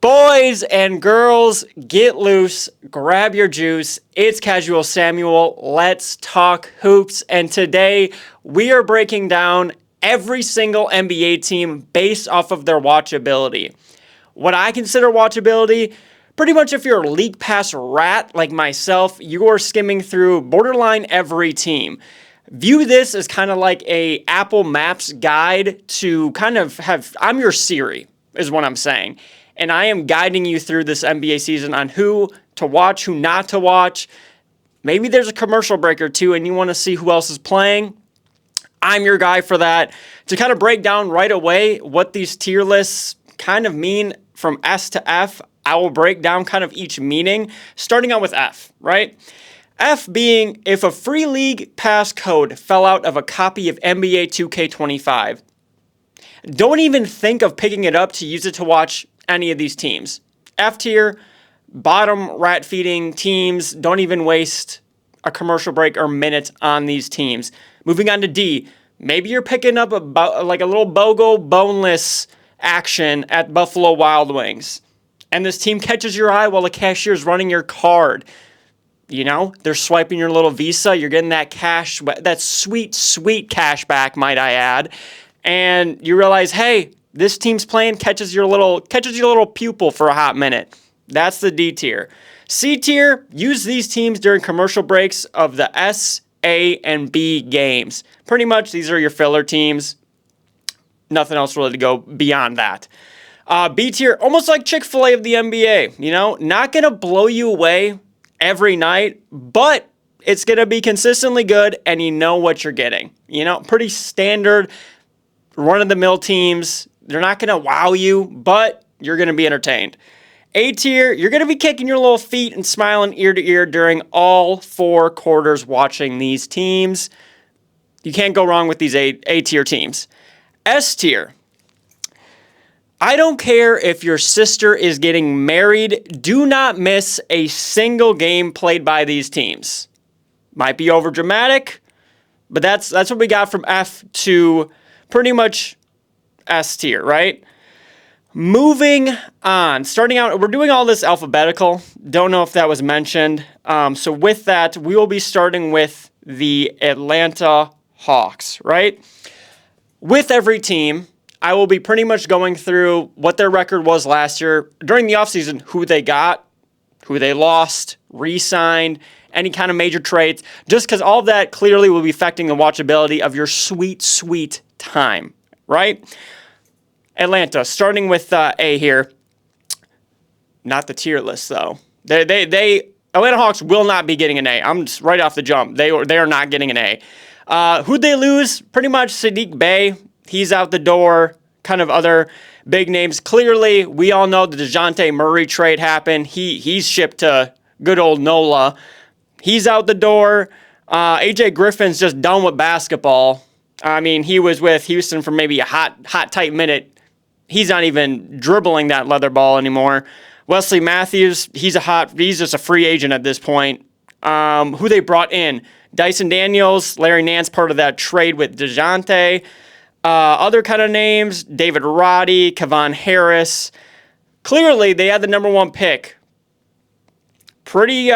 Boys and girls, get loose, grab your juice. It's Casual Samuel. Let's talk hoops. And today we are breaking down every single NBA team based off of their watchability. What I consider watchability, pretty much if you're a league pass rat like myself, you are skimming through borderline every team. View this as kind of like a Apple Maps guide to kind of have, I'm your Siri, is what I'm saying. And I am guiding you through this NBA season on who to watch, who not to watch. Maybe there's a commercial break or two and you want to see who else is playing. I'm your guy for that. To kind of break down right away what these tier lists kind of mean from S to F, I will break down kind of each meaning, starting out with F, right? F being if a free league pass code fell out of a copy of NBA 2K25. Don't even think of picking it up to use it to watch any of these teams. F tier, bottom rat feeding teams. Don't even waste a commercial break or minute on these teams. Moving on to D, maybe you're picking up like a little BOGO boneless action at Buffalo Wild Wings, and this team catches your eye while the cashier's running your card. You know, they're swiping your little Visa. You're getting that cash, that sweet, sweet cash back, might I add. And you realize, hey, this team's playing, catches your little pupil for a hot minute. That's the D tier. C tier, use these teams during commercial breaks of the S, A, and B games. Pretty much, these are your filler teams. Nothing else really to go beyond that. B tier, almost like Chick-fil-A of the NBA. You know, not going to blow you away every night, but it's going to be consistently good, and you know what you're getting. You know, pretty standard run-of-the-mill teams. They're not going to wow you, but you're going to be entertained. A tier, you're going to be kicking your little feet and smiling ear to ear during all 4 quarters watching these teams. You can't go wrong with these A tier teams. S tier, I don't care if your sister is getting married, do not miss a single game played by these teams. Might be over dramatic, but that's what we got from F to pretty much S tier, right? Moving on, starting out, we're doing all this alphabetical. Don't know if that was mentioned. So with that, we will be starting with the Atlanta Hawks, right? With every team, I will be pretty much going through what their record was last year during the offseason, who they got, who they lost, re-signed, any kind of major trades, just because all of that clearly will be affecting the watchability of your sweet, sweet time, right? Atlanta, starting with A here. Not the tier list, though. Atlanta Hawks will not be getting an A. I'm just right off the jump. They are not getting an A. Who'd they lose? Pretty much Sadiq Bey. He's out the door. Kind of other big names. Clearly, we all know the DeJounte Murray trade happened. He's shipped to good old NOLA. He's out the door. AJ Griffin's just done with basketball. I mean, he was with Houston for maybe a hot tight minute. He's not even dribbling that leather ball anymore. Wesley Matthews, he's just a free agent at this point. Who they brought in? Dyson Daniels, Larry Nance, part of that trade with DeJounte. Other kind of names, David Roddy, Kevon Harris. Clearly, they had the number 1 pick. Pretty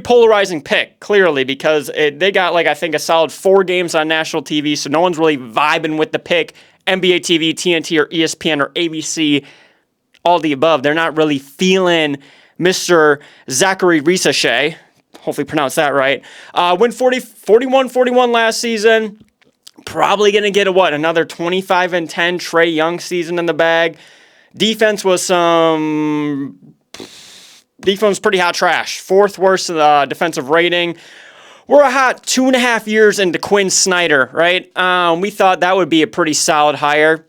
polarizing pick, clearly, because they got, like, I think a solid 4 games on national TV, so no one's really vibing with the pick. NBA TV, TNT, or ESPN, or ABC, all the above. They're not really feeling Mr. Zachary Risachet. Hopefully pronounce that right. Went 41-41 last season. Probably going to get another 25-10 Trae Young season in the bag. Defense was pretty hot trash. 4th worst defensive rating. We're a hot 2.5 years into Quinn Snyder, right? We thought that would be a pretty solid hire.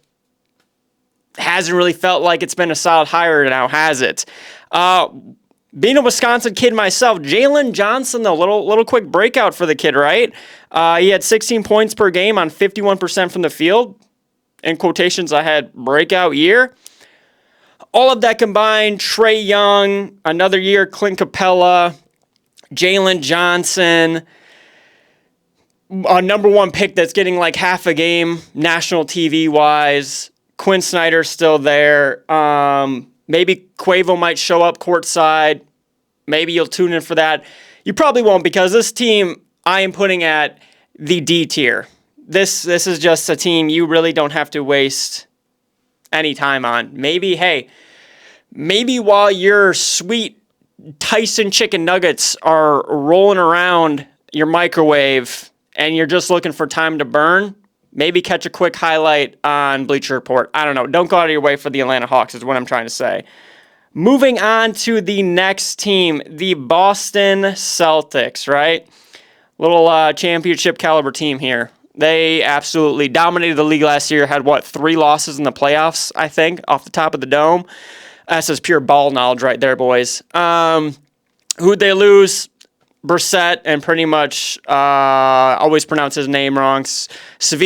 Hasn't really felt like it's been a solid hire now, has it? Being a Wisconsin kid myself, Jalen Johnson, the little quick breakout for the kid, right? He had 16 points per game on 51% from the field. In quotations, I had breakout year. All of that combined, Trae Young, another year, Clint Capella, Jalen Johnson, a number 1 pick that's getting like half a game national TV wise. Quinn Snyder's still there. Maybe Quavo might show up courtside. Maybe you'll tune in for that. You probably won't, because this team I am putting at the D tier. This is just a team you really don't have to waste any time on. Maybe while your sweet Tyson chicken nuggets are rolling around your microwave and you're just looking for time to burn, maybe catch a quick highlight on Bleacher Report. I don't know. Don't go out of your way for the Atlanta Hawks is what I'm trying to say. Moving on to the next team, the Boston Celtics, right? Little championship caliber team here. They absolutely dominated the league last year. Had, 3 losses in the playoffs, I think, off the top of the dome. That's just pure ball knowledge right there, boys. Who'd they lose? Brissett, and pretty much, always pronounce his name wrong. Svi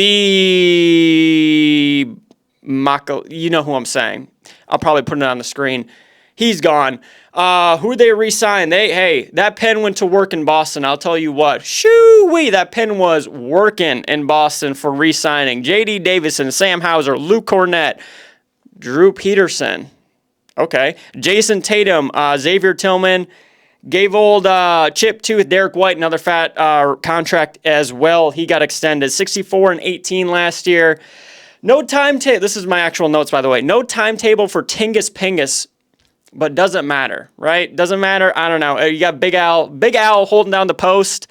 Mako. You know who I'm saying. I'll probably put it on the screen. He's gone. Who they re-sign? That pen went to work in Boston. I'll tell you what. Shoo-wee, that pen was working in Boston for re-signing. J.D. Davison, Sam Hauser, Luke Cornett, Drew Peterson. Okay. Jason Tatum, Xavier Tillman, gave old Chip Tooth, Derek White, another fat contract as well. He got extended. 64 and 18 last year. No timetable. This is my actual notes, by the way. No timetable for Tingus Pingus. But doesn't matter, right? Doesn't matter. I don't know. You got Big Al holding down the post.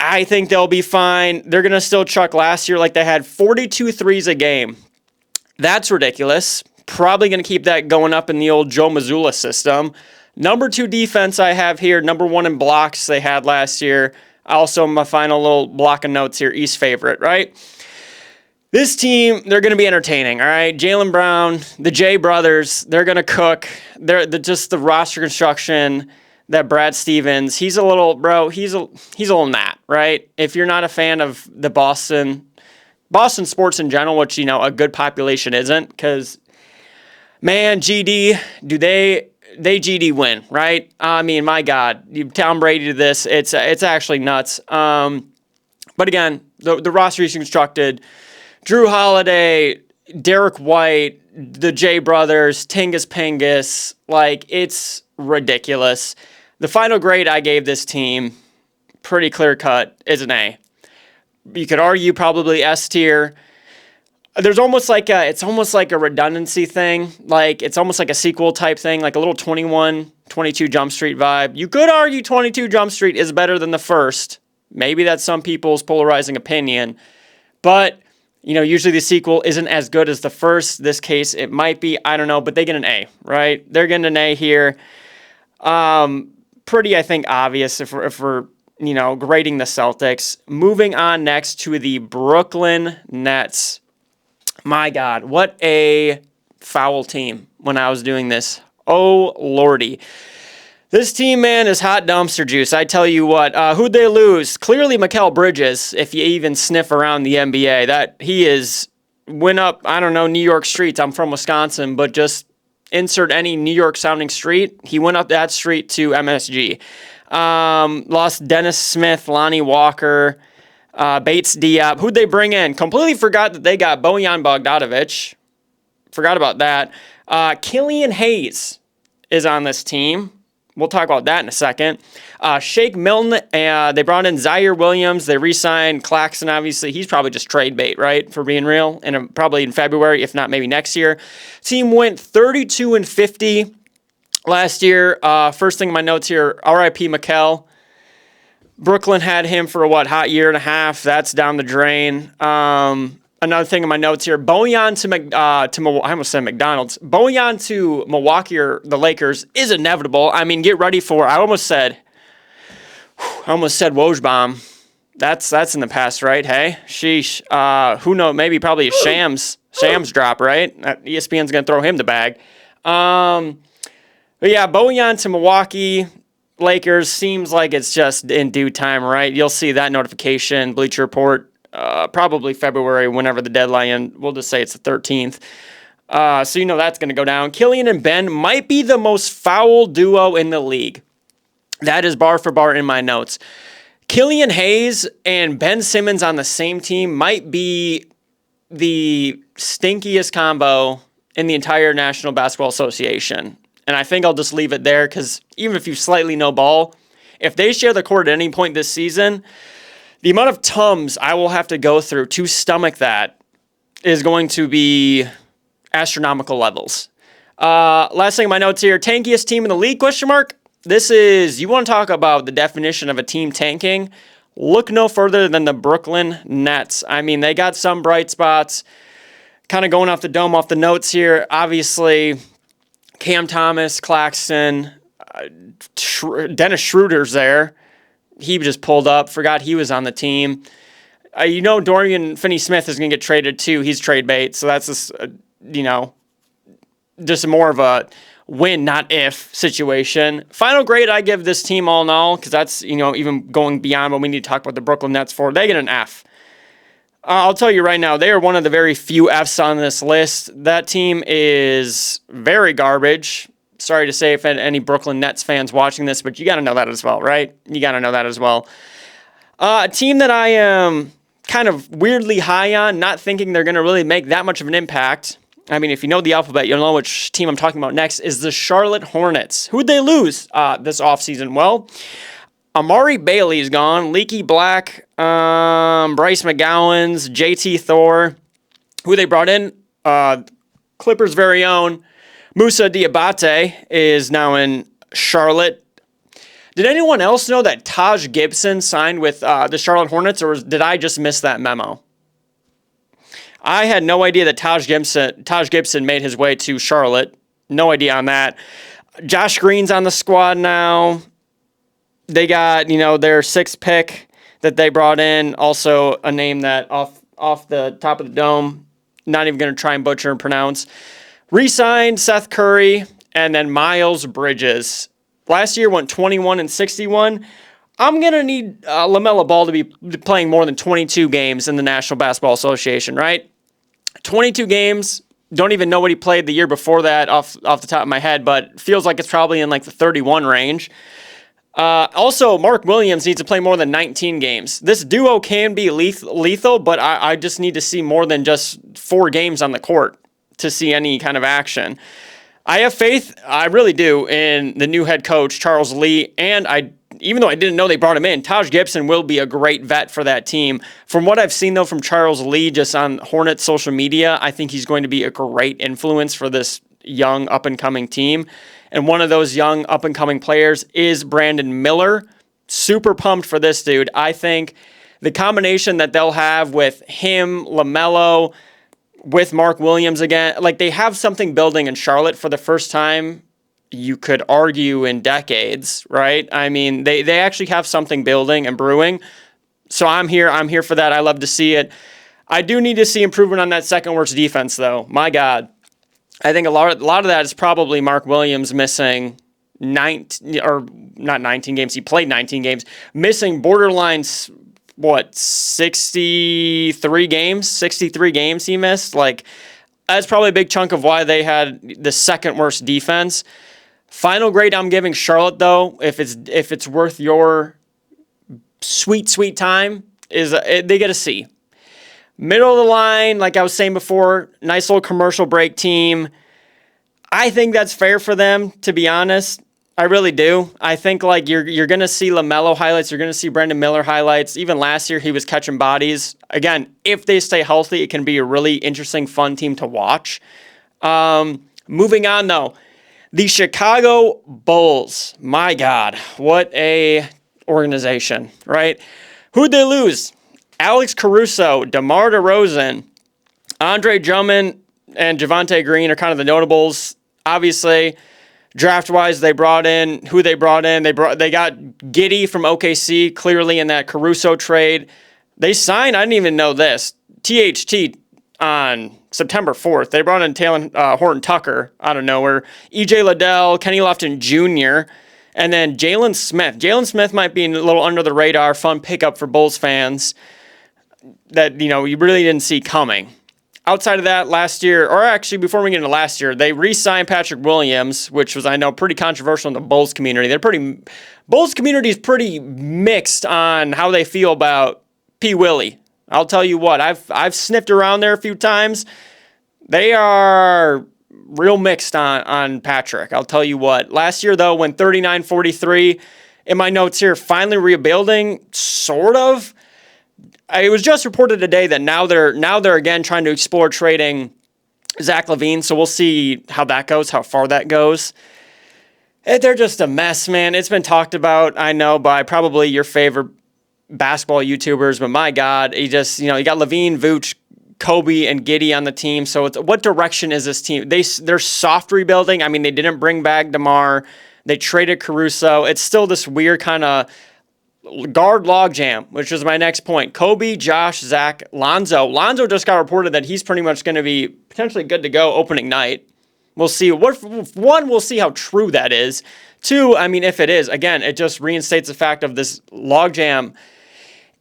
I think they'll be fine. They're going to still chuck last year like they had 42 threes a game. That's ridiculous. Probably going to keep that going up in the old Joe Mazzulla system. Number 2 defense I have here. Number 1 in blocks they had last year. Also, my final little block of notes here. East favorite, right? This team, they're going to be entertaining, all right? Jaylen Brown, the J brothers, they're going to cook. They're just the roster construction that Brad Stevens, he's a little gnat, right? If you're not a fan of the Boston sports in general, which, a good population isn't, because, man, GD, do they GD win, right? I mean, my God, Tom Brady did this. It's actually nuts. But again, the roster is constructed. Drew Holiday, Derek White, the J brothers, Tingus Pingus, it's ridiculous. The final grade I gave this team, pretty clear cut, is an A. You could argue probably S tier. There's almost it's almost like a redundancy thing. It's almost like a sequel type thing, like a little 21, 22 Jump Street vibe. You could argue 22 Jump Street is better than the first. Maybe that's some people's polarizing opinion. But usually the sequel isn't as good as the first. This case, it might be. I don't know, but they get an A, right? They're getting an A here. Pretty, I think, obvious if we're grading the Celtics. Moving on next to the Brooklyn Nets. My God, what a foul team when I was doing this. Oh, Lordy. This team, man, is hot dumpster juice. I tell you what. Who'd they lose? Clearly, Mikal Bridges, if you even sniff around the NBA. That he went up, I don't know, New York streets. I'm from Wisconsin, but just insert any New York-sounding street. He went up that street to MSG. Lost Dennis Smith, Lonnie Walker, Bates Diop. Who'd they bring in? Completely forgot that they got Bojan Bogdanovic. Forgot about that. Killian Hayes is on this team. We'll talk about that in a second. Shake Milton, they brought in Zaire Williams. They re-signed Claxton, obviously. He's probably just trade bait, right, for being real, and probably in February, if not maybe next year. Team went 32 and 50 last year. First thing in my notes here, R.I.P. Mikal. Brooklyn had him for a hot year and a half. That's down the drain. Another thing in my notes here, Bojan I almost said McDonald's. Bojan to Milwaukee or the Lakers is inevitable. I mean, get ready for, I almost said Wojbomb. That's in the past, right? Hey, sheesh. Who knows? Maybe probably a Shams drop, right? ESPN's going to throw him the bag. But yeah, Bojan to Milwaukee. Lakers seems like it's just in due time, right? You'll see that notification, Bleacher Report, probably February, whenever the deadline, we'll just say it's the 13th. So that's going to go down. Killian and Ben might be the most foul duo in the league. That is bar for bar in my notes. Killian Hayes and Ben Simmons on the same team might be the stinkiest combo in the entire National Basketball Association. And I think I'll just leave it there because even if you slightly know ball, if they share the court at any point this season, the amount of Tums I will have to go through to stomach that is going to be astronomical levels. Last thing in my notes here, tankiest team in the league, question mark? This is, you want to talk about the definition of a team tanking? Look no further than the Brooklyn Nets. I mean, they got some bright spots. Kind of going off the dome, off the notes here. Obviously, Cam Thomas, Claxton, Dennis Schroeder's there. He just pulled up, forgot he was on the team. Dorian Finney-Smith is going to get traded too. He's trade bait, so that's just, just more of a win, not if situation. Final grade I give this team all in all, because that's, even going beyond what we need to talk about the Brooklyn Nets for. They get an F. I'll tell you right now, they are one of the very few Fs on this list. That team is very garbage. Sorry to say if any Brooklyn Nets fans watching this, but you got to know that as well, right? You got to know that as well. A team that I am kind of weirdly high on, not thinking they're going to really make that much of an impact. I mean, if you know the alphabet, you'll know which team I'm talking about next, is the Charlotte Hornets. Who'd they lose this offseason? Well, Amari Bailey's gone, Leaky Black, Bryce McGowan's, JT Thor. Who they brought in? Clippers' very own Moussa Diabate is now in Charlotte. Did anyone else know that Taj Gibson signed with the Charlotte Hornets, or did I just miss that memo? I had no idea that Taj Gibson made his way to Charlotte. No idea on that. Josh Green's on the squad now. They got, their sixth pick that they brought in. Also a name that off the top of the dome, not even going to try and butcher and pronounce. Re-signed Seth Curry and then Miles Bridges. Last year went 21 and 61. I'm going to need LaMelo Ball to be playing more than 22 games in the National Basketball Association, right? 22 games. Don't even know what he played the year before that off the top of my head, but feels like it's probably in like the 31 range. Also, Mark Williams needs to play more than 19 games. This duo can be lethal, but I just need to see more than just 4 games on the court to see any kind of action. I have faith, I really do, in the new head coach, Charles Lee, and even though I didn't know they brought him in, Taj Gibson will be a great vet for that team. From what I've seen, though, from Charles Lee just on Hornets social media, I think he's going to be a great influence for this young up-and-coming team. And one of those young up-and-coming players is Brandon Miller. Super pumped for this dude. I think the combination that they'll have with him, LaMelo, with Mark Williams again, like they have something building in Charlotte for the first time, you could argue, in decades, right? I mean, they actually have something building and brewing. So I'm here for that. I love to see it. I do need to see improvement on that second worst defense, though. My God. I think a lot of that is probably Mark Williams missing 19 games. He played 19 games, missing borderline 63 games he missed. Like, that's probably a big chunk of why they had the second worst defense. Final grade I'm giving Charlotte, though, if it's worth your sweet time, is they get a C. Middle of the line, like I was saying before, nice little commercial break team. I think that's fair for them, to be honest. I really do. I think like you're going to see LaMelo highlights. You're going to see Brandon Miller highlights. Even last year, he was catching bodies. Again, if they stay healthy, it can be a really interesting, fun team to watch. Moving on, though. The Chicago Bulls. My God, what a organization, right? Who'd they lose? Alex Caruso, DeMar DeRozan, Andre Drummond, and Javonte Green are kind of the notables. Obviously, draft-wise, they brought in who they brought in. They got Giddey from OKC, clearly in that Caruso trade. They signed, I didn't even know this, THT on September 4th. They brought in Taylor Horton Tucker out of nowhere, EJ Liddell, Kenny Lofton Jr., and then Jalen Smith. Jalen Smith might be a little under the radar, fun pickup for Bulls fans that, you really didn't see coming. Outside of that, last year, or actually before we get into last year, they re-signed Patrick Williams, which was, I know, pretty controversial in the Bulls community. Bulls community is pretty mixed on how they feel about P. Willie. I'll tell you what, I've sniffed around there a few times. They are real mixed on Patrick. I'll tell you what. Last year, though, went 39-43. In my notes here, finally rebuilding, sort of. It was just reported today that now they're again trying to explore trading Zach LaVine. So we'll see how that goes, how far that goes. They're just a mess, man. It's been talked about, I know, by probably your favorite basketball YouTubers, but my God, you got LaVine, Vooch, Kobe, and Giddey on the team. So what direction is this team? They're soft rebuilding. I mean, they didn't bring back DeMar. They traded Caruso. It's still this weird kind of guard logjam, which is my next point. Kobe, Josh, Zach, Lonzo. Lonzo just got reported that he's pretty much going to be potentially good to go opening night. We'll see. One, we'll see how true that is. Two, I mean, if it is, again, it just reinstates the fact of this logjam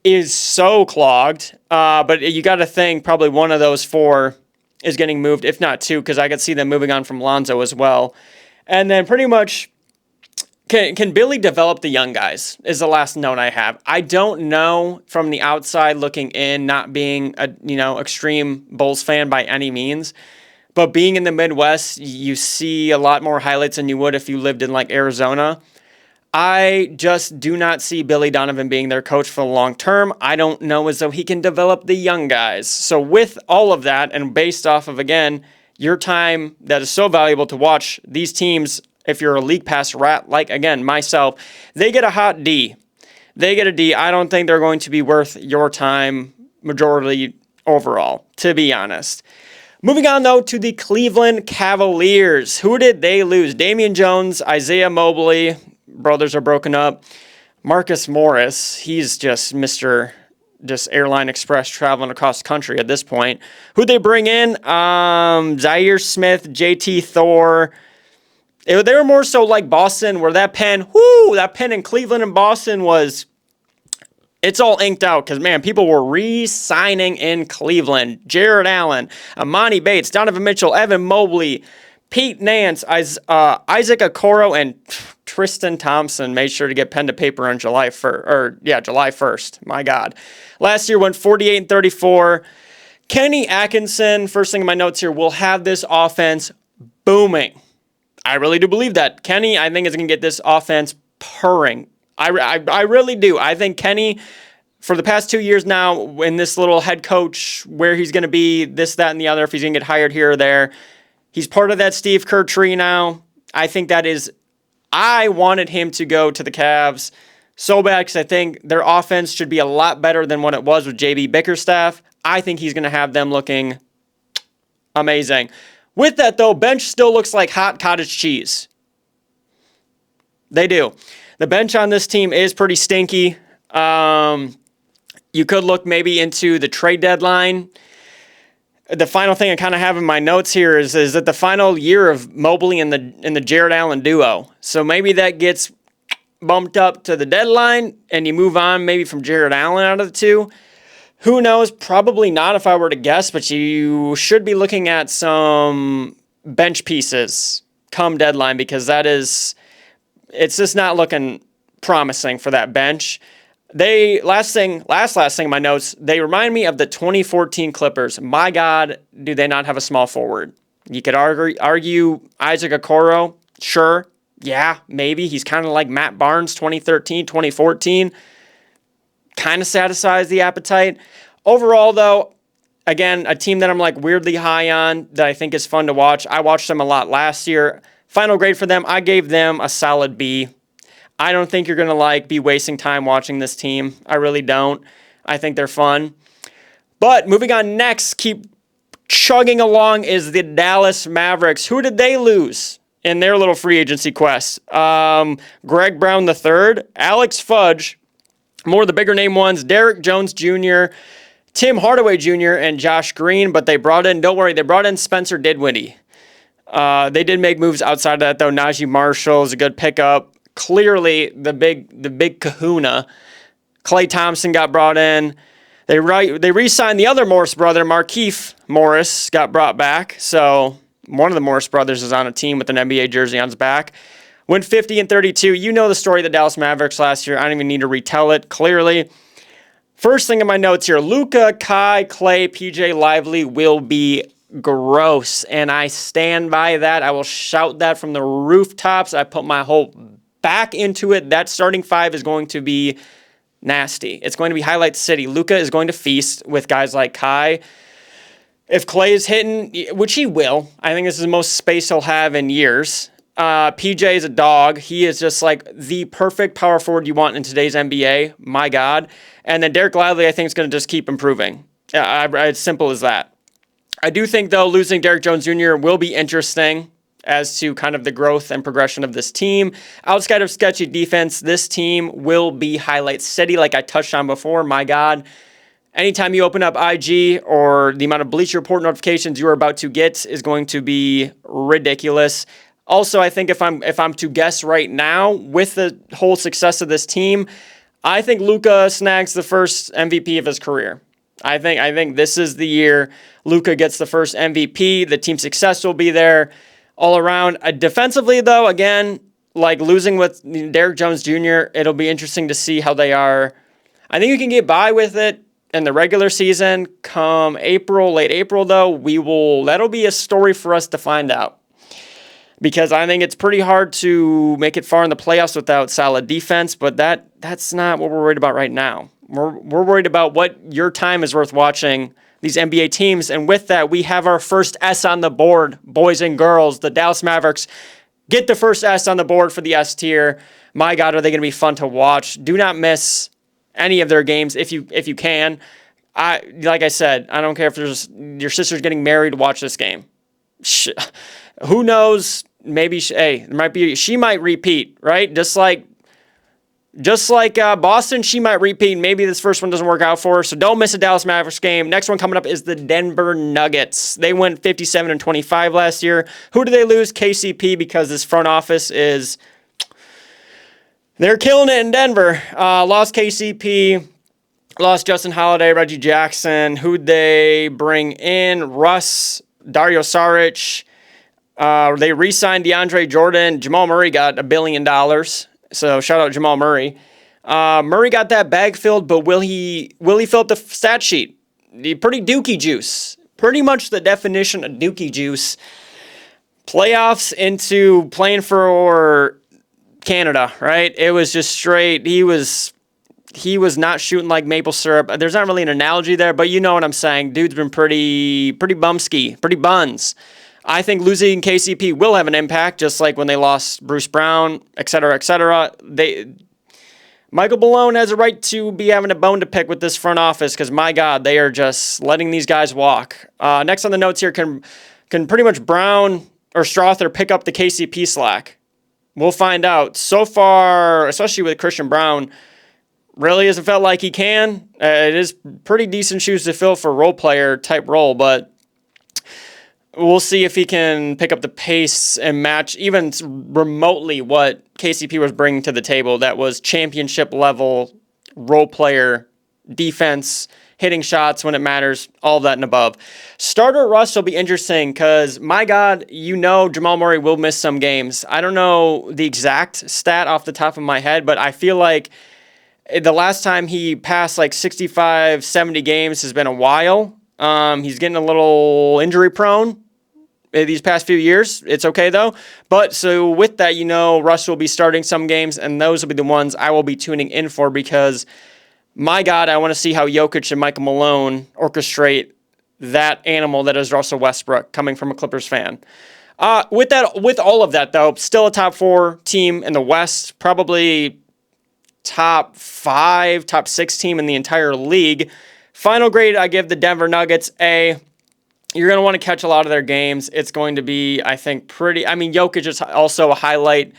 is so clogged. But you got to think probably one of those four is getting moved, if not two, because I could see them moving on from Lonzo as well. And then pretty much, can Billy develop the young guys is the last note I have. I don't know from the outside looking in, not being a extreme Bulls fan by any means. But being in the Midwest, you see a lot more highlights than you would if you lived in like Arizona. I just do not see Billy Donovan being their coach for the long term. I don't know as though he can develop the young guys. So with all of that, and based off of, again, your time that is so valuable to watch these teams, if you're a league pass rat, like, again, myself, they get a hot D. They get a D. I don't think they're going to be worth your time majority overall, to be honest. Moving on, though, to the Cleveland Cavaliers. Who did they lose? Damian Jones, Isaiah Mobley. Brothers are broken up. Marcus Morris, he's just Mr. Airline Express traveling across the country at this point. Who'd they bring in? Zaire Smith, JT Thor. They were more so like Boston, where that pen in Cleveland and Boston was... It's all inked out because, man, people were re-signing in Cleveland. Jared Allen, Amani Bates, Donovan Mitchell, Evan Mobley, Pete Nance, Isaac Okoro, and Tristan Thompson made sure to get pen to paper on July 1st. My God. Last year went 48-34. Kenny Atkinson, first thing in my notes here, will have this offense booming. I really do believe that. Kenny, I think, is going to get this offense purring. I really do. I think Kenny, for the past 2 years now, in this little head coach, where he's going to be, this, that, and the other, if he's going to get hired here or there, he's part of that Steve Kerr tree now. I think that is, I wanted him to go to the Cavs so bad because I think their offense should be a lot better than what it was with JB Bickerstaff. I think he's going to have them looking amazing. With that, though, bench still looks like hot cottage cheese. They do. The bench on this team is pretty stinky. You could look maybe into the trade deadline. The final thing I kind of have in my notes here is that the final year of Mobley and the Jared Allen duo. So maybe that gets bumped up to the deadline and you move on maybe from Jared Allen out of the two. Who knows? Probably not if I were to guess, but you should be looking at some bench pieces come deadline because it's just not looking promising for that bench. Last thing in my notes, they remind me of the 2014 Clippers. My God, do they not have a small forward? You could argue Isaac Okoro. Sure. Yeah, maybe. He's kind of like Matt Barnes 2013, 2014. Kind of satisfies the appetite. Overall, though, again, a team that I'm like weirdly high on that I think is fun to watch. I watched them a lot last year. Final grade for them, I gave them a solid B. I don't think you're going to be wasting time watching this team. I really don't. I think they're fun. But moving on next, keep chugging along, is the Dallas Mavericks. Who did they lose in their little free agency quest? Greg Brown III, Alex Fudge, more of the bigger name ones, Derek Jones Jr., Tim Hardaway Jr., and Josh Green. But they brought in Spencer Dinwiddie. They did make moves outside of that, though. Najee Marshall is a good pickup. Clearly, the big kahuna. Klay Thompson got brought in. They re-signed the other Morris brother, Markieff Morris, got brought back. So one of the Morris brothers is on a team with an NBA jersey on his back. Went 50-32. You know the story of the Dallas Mavericks last year. I don't even need to retell it. Clearly, first thing in my notes here, Luka, Kai, Klay, PJ Lively will be gross, and I stand by that. I will shout that from the rooftops. I put my whole back into it. That starting five is going to be nasty. It's going to be highlight city. Luka is going to feast with guys like Kai. If Clay is hitting, which he will, I think this is the most space he'll have in years. PJ is a dog. He is just like the perfect power forward you want in today's NBA. My God. And then Derek Lively, I think, is going to just keep improving. As simple as that. I do think, though, losing Derek Jones Jr. will be interesting as to kind of the growth and progression of this team. Outside of sketchy defense, this team will be highlight city, like I touched on before. My God. Anytime you open up IG, or the amount of Bleacher Report notifications you are about to get is going to be ridiculous. Also, I think if I'm to guess right now, with the whole success of this team, I think Luka snags the first MVP of his career. I think this is the year Luka gets the first MVP. The team success will be there all around. Defensively, though, again, like losing with Derek Jones Jr., it'll be interesting to see how they are. I think you can get by with it in the regular season. Come April, late April, though, that'll be a story for us to find out. Because I think it's pretty hard to make it far in the playoffs without solid defense, but that's not what we're worried about right now. We're worried about what your time is worth watching these NBA teams, and with that, we have our first S on the board, boys and girls. The Dallas Mavericks get the first S on the board for the S tier. My God, are they going to be fun to watch. Do not miss any of their games if you can. Like I said, I don't care if your sister's getting married, watch this game. Who knows? Maybe she might repeat, right? Just like Boston, she might repeat. Maybe this first one doesn't work out for her, so don't miss a Dallas Mavericks game. Next one coming up is the Denver Nuggets. They went 57-25 last year. Who did they lose? KCP, because this front office they're killing it in Denver. Lost KCP, lost Justin Holiday, Reggie Jackson. Who'd they bring in? Russ, Dario Saric. They re-signed DeAndre Jordan. Jamal Murray got $1 billion. So shout out Jamal Murray. Murray got that bag filled, but will he fill up the stat sheet? Pretty dookie juice. Pretty much the definition of dookie juice. Playoffs into playing for Canada, right? It was just straight. He was not shooting like maple syrup. There's not really an analogy there, but you know what I'm saying. Dude's been pretty bumsky, pretty buns. I think losing KCP will have an impact, just like when they lost Bruce Brown, et cetera, et cetera. Michael Malone has a right to be having a bone to pick with this front office because, my God, they are just letting these guys walk. Next on the notes here, can pretty much Brown or Strother pick up the KCP slack? We'll find out. So far, especially with Christian Brown, really hasn't felt like he can. It is pretty decent shoes to fill for a role player type role, but we'll see if he can pick up the pace and match even remotely what KCP was bringing to the table. That was championship level role player defense, hitting shots when it matters, all of that and above. Starter Russ will be interesting because, my God, Jamal Murray will miss some games. I don't know the exact stat off the top of my head, but I feel like the last time he passed like 65, 70 games has been a while. He's getting a little injury prone these past few years. It's okay, though. But so with that, Russ will be starting some games, and those will be the ones I will be tuning in for because, my God, I want to see how Jokic and Michael Malone orchestrate that animal that is Russell Westbrook, coming from a Clippers fan. With all of that, though, still a top 4 team in the West, probably top 5, top 6 team in the entire league. Final grade, I give the Denver Nuggets A. You're going to want to catch a lot of their games. It's going to be, I think, Jokic is also a highlight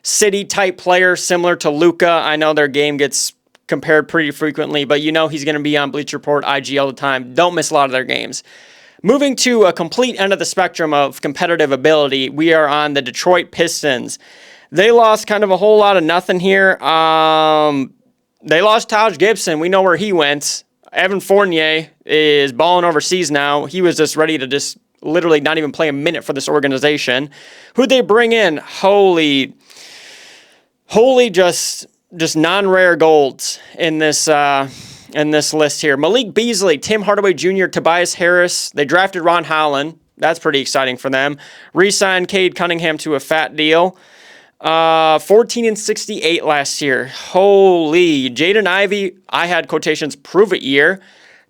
city-type player, similar to Luka. I know their game gets compared pretty frequently, but he's going to be on Bleacher Report, IG all the time. Don't miss a lot of their games. Moving to a complete end of the spectrum of competitive ability, we are on the Detroit Pistons. They lost kind of a whole lot of nothing here. They lost Taj Gibson. We know where he went. Evan Fournier is balling overseas now. He was just ready to just literally not even play a minute for this organization. Who'd they bring in? Holy, just non-rare golds in this in this list here. Malik Beasley, Tim Hardaway Jr., Tobias Harris. They drafted Ron Holland. That's pretty exciting for them. Re-signed Cade Cunningham to a fat deal. 14 and 68 last year. Holy. Jaden Ivey, I had quotations, prove it year.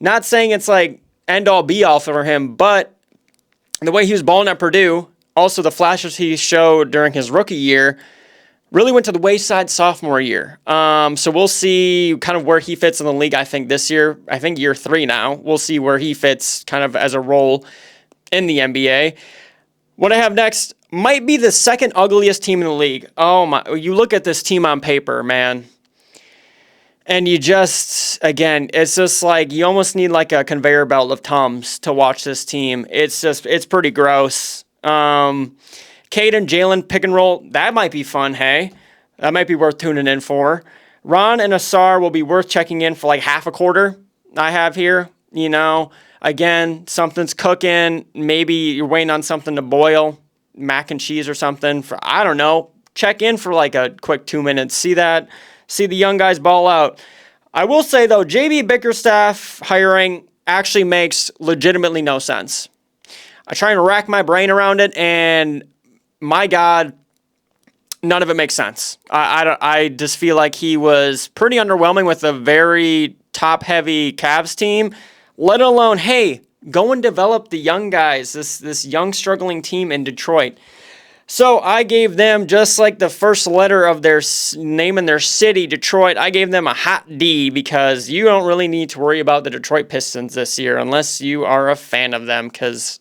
Not saying it's like end all be all for him, but the way he was balling at Purdue, also the flashes he showed during his rookie year, really went to the wayside sophomore year. So we'll see kind of where he fits in the league, I think, this year. I think year 3 now. We'll see where he fits kind of as a role in the NBA. What I have next might be the second ugliest team in the league. Oh my, you look at this team on paper, man. And you just, again, it's just like you almost need like a conveyor belt of Tums to watch this team. It's pretty gross. Cade and Jalen pick and roll, that might be fun, hey? That might be worth tuning in for. Ron and Asar will be worth checking in for like half a quarter I have here. You know, again, something's cooking. Maybe you're waiting on something to boil. Mac and cheese or something. For I don't know. Check in for like a quick 2 minutes. See the young guys ball out. I will say, though, JB Bickerstaff hiring actually makes legitimately no sense. I try and rack my brain around it, and my God, none of it makes sense. I just feel like he was pretty underwhelming with a very top-heavy Cavs team, let alone, hey, go and develop the young guys, this young struggling team in Detroit. So I gave them, just like the first letter of their name in their city, Detroit, I gave them a hot D because you don't really need to worry about the Detroit Pistons this year unless you are a fan of them because,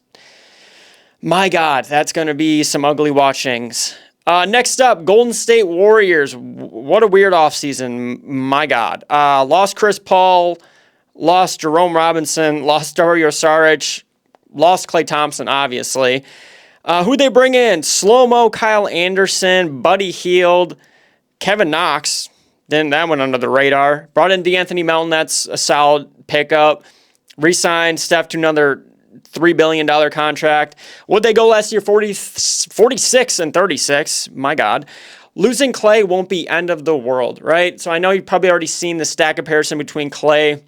my God, that's going to be some ugly watchings. Next up, Golden State Warriors. What a weird offseason. My God. Lost Chris Paul, lost Jerome Robinson, lost Dario Saric, lost Klay Thompson, obviously. Who'd they bring in? Slow-mo Kyle Anderson, Buddy Hield, Kevin Knox. Then that went under the radar. Brought in DeAnthony Melton. That's a solid pickup. Re-signed Steph to another $3 billion contract. Would they go last year? 46 and 36. My God. Losing Klay won't be end of the world, right? So I know you've probably already seen the stat comparison between Klay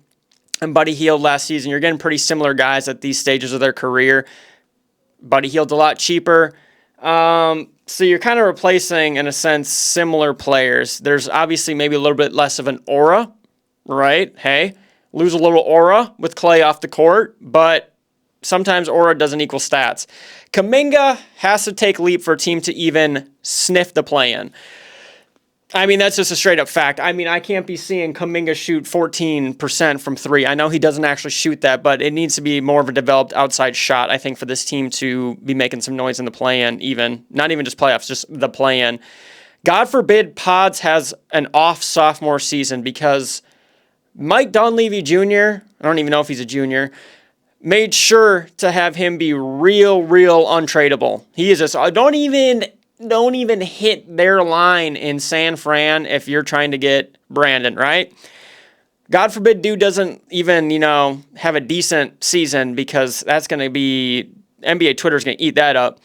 and Buddy Hield last season. You're getting pretty similar guys at these stages of their career. Buddy Hield's a lot cheaper. So you're kind of replacing, in a sense, similar players. There's obviously maybe a little bit less of an aura, right? Hey, lose a little aura with Klay off the court, but sometimes aura doesn't equal stats. Kuminga has to take leap for a team to even sniff the play-in. I mean, that's just a straight-up fact. I mean, I can't be seeing Kuminga shoot 14% from 3. I know he doesn't actually shoot that, but it needs to be more of a developed outside shot, I think, for this team to be making some noise in the play-in even. Not even just playoffs, just the play-in. God forbid Pods has an off sophomore season because Mike Dunleavy Jr., I don't even know if he's a junior, made sure to have him be real untradeable. He is just, don't even hit their line in San Fran if you're trying to get Brandon, right? God forbid dude doesn't even, have a decent season because that's going to be, NBA Twitter's going to eat that up.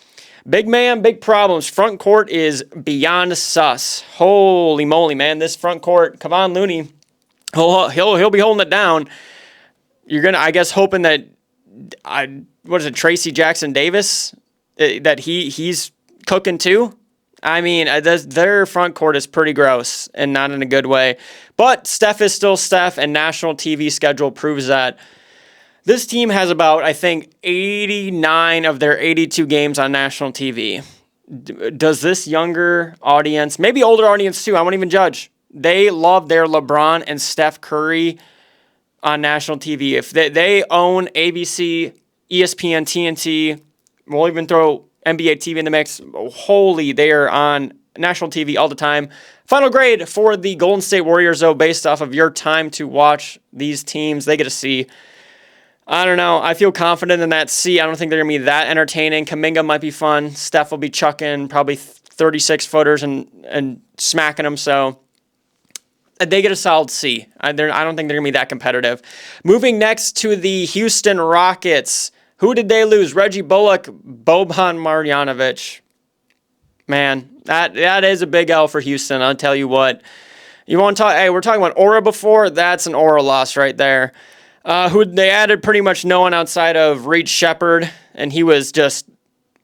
Big man, big problems. Front court is beyond sus. Holy moly, man. This front court, Kevon Looney, he'll be holding it down. You're going to, I guess, hoping that, Tracy Jackson Davis, that he's cooking too. I mean, their front court is pretty gross and not in a good way. But Steph is still Steph, and national TV schedule proves that. This team has about, I think, 89 of their 82 games on national TV. Does this younger audience, maybe older audience too, I won't even judge, they love their LeBron and Steph Curry on national TV. If they own ABC, ESPN, TNT, we'll even throw NBA TV in the mix. Holy, they are on national TV all the time. Final grade for the Golden State Warriors, though, based off of your time to watch these teams, they get a C. I don't know. I feel confident in that C. I don't think they're going to be that entertaining. Kuminga might be fun. Steph will be chucking probably 36-footers and smacking them, so they get a solid C. I don't think they're going to be that competitive. Moving next to the Houston Rockets. Who did they lose? Reggie Bullock, Boban Marjanovic. Man, that is a big L for Houston, I'll tell you what. You want to talk? Hey, we're talking about aura before. That's an aura loss right there. Who they added pretty much no one outside of Reed Shepherd, and he was just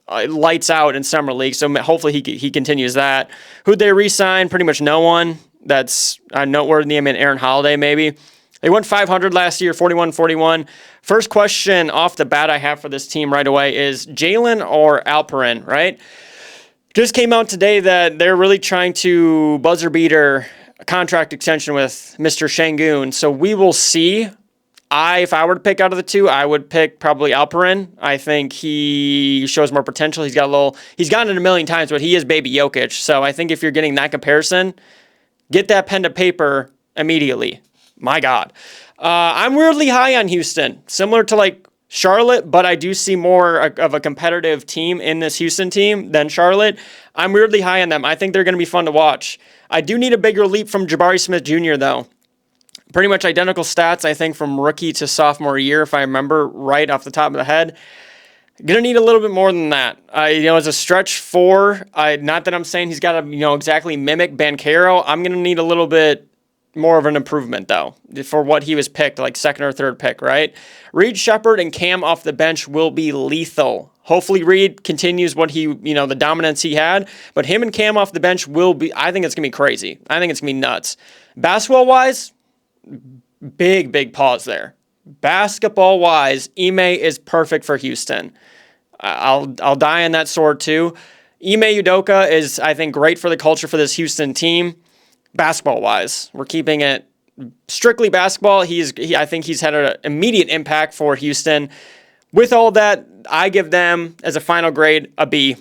lights out in summer league. So hopefully he continues that. Who'd they re-sign? Pretty much no one. That's noteworthy. I mean, Aaron Holiday maybe. They went 500 last year, 41-41. First question off the bat I have for this team right away is Jalen or Alperin, right? Just came out today that they're really trying to buzzer beater a contract extension with Mr. Şengün. So we will see. If I were to pick out of the two, I would pick probably Alperin. I think he shows more potential. He's gotten it a million times, but he is baby Jokic. So I think if you're getting that comparison, get that pen to paper immediately. My God. I'm weirdly high on Houston, similar to like Charlotte, but I do see more of a competitive team in this Houston team than Charlotte. I'm weirdly high on them. I think they're going to be fun to watch. I do need a bigger leap from Jabari Smith Jr., though. Pretty much identical stats, I think, from rookie to sophomore year, if I remember right off the top of the head. Gonna need a little bit more than that. As a stretch four, not that I'm saying he's got to, exactly mimic Banchero. I'm gonna need a little bit more of an improvement, though, for what he was picked, like second or third pick, right? Reed Shepherd and Cam off the bench will be lethal. Hopefully Reed continues what the dominance he had, but him and Cam off the bench will be, I think it's gonna be crazy. I think it's gonna be nuts. Basketball-wise, big pause there. Basketball-wise, Ime is perfect for Houston. I'll die on that sword too. Ime Udoka is, I think, great for the culture for this Houston team. Basketball-wise, we're keeping it strictly basketball. I think he's had an immediate impact for Houston. With all that, I give them as a final grade a B.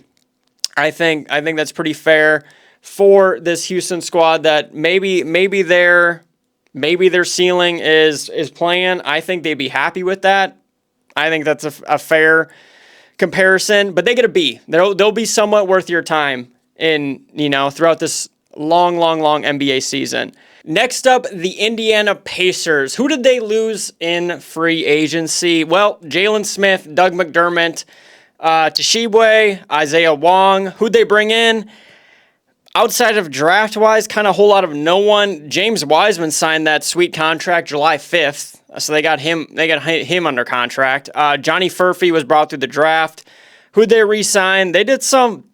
I think that's pretty fair for this Houston squad. That maybe their ceiling is playing. I think they'd be happy with that. I think that's a fair comparison. But they get a B. They'll be somewhat worth your time throughout this long NBA season. Next up, the Indiana Pacers. Who did they lose in free agency? Well, Jalen Smith, Doug McDermott, Tshiebwe, Isaiah Wong. Who'd they bring in? Outside of draft-wise, kind of a whole lot of no one. James Wiseman signed that sweet contract July 5th, so they got him under contract. Johnny Furphy was brought through the draft. Who'd they re-sign? They did some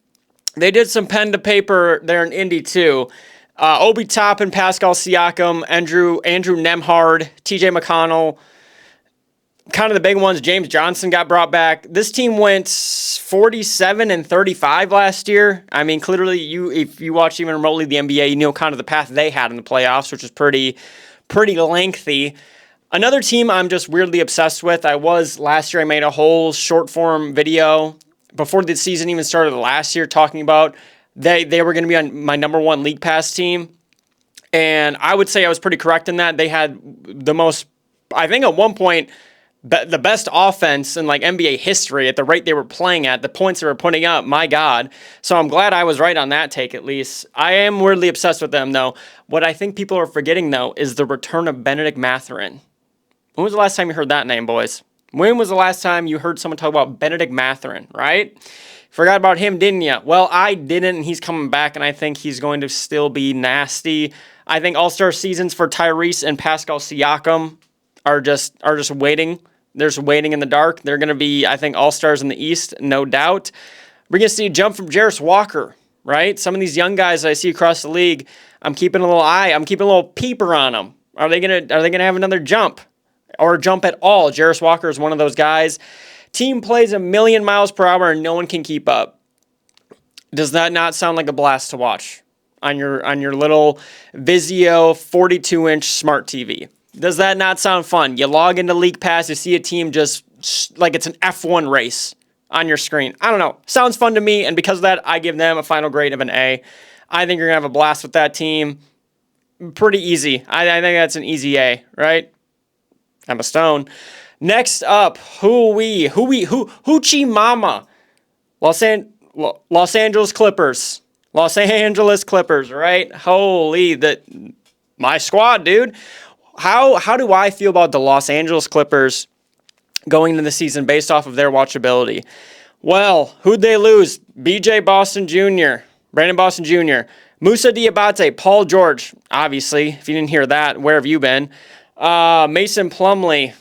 pen to paper there in Indy too. Obi Toppin, Pascal Siakam, Andrew Nembhard, TJ McConnell. Kind of the big ones. James Johnson got brought back. This team went 47-35 last year. I mean, clearly, if you watched even remotely the NBA, you know kind of the path they had in the playoffs, which is pretty lengthy. Another team I'm just weirdly obsessed with. Last year, I made a whole short form video before the season even started last year talking about they were going to be on my number one League Pass team. And I would say I was pretty correct in that. They had the most, I think at one point, the best offense in like NBA history at the rate they were playing at, the points they were putting up, my God. So I'm glad I was right on that take at least. I am weirdly obsessed with them though. What I think people are forgetting though is the return of Benedict Mathurin. When was the last time you heard that name, boys? When was the last time you heard someone talk about Benedict Mathurin, right? Forgot about him, didn't you? Well, I didn't, and he's coming back, and I think he's going to still be nasty. I think all-star seasons for Tyrese and Pascal Siakam are just waiting. They're just waiting in the dark. They're going to be, I think, all-stars in the East, no doubt. We're going to see a jump from Jarris Walker, right? Some of these young guys I see across the league, I'm keeping a little peeper on them. Are they going to have another jump? Or jump at all? Jarris Walker is one of those guys. Team plays 1,000,000 miles per hour and no one can keep up. Does that not sound like a blast to watch on your little Vizio 42-inch smart TV? Does that not sound fun? You log into League Pass, you see a team just like it's an F1 race on your screen. I don't know. Sounds fun to me, and because of that, I give them a final grade of an A. I think you're going to have a blast with that team. Pretty easy. I think that's an easy A, right? I'm a stone. Next up, Hoochie Mama. Los Angeles Clippers. Los Angeles Clippers, right? Holy, my squad, dude. How do I feel about the Los Angeles Clippers going into the season based off of their watchability? Well, who'd they lose? BJ Boston Jr., Brandon Boston Jr., Musa Diabate, Paul George, obviously. If you didn't hear that, where have you been? Mason Plumlee,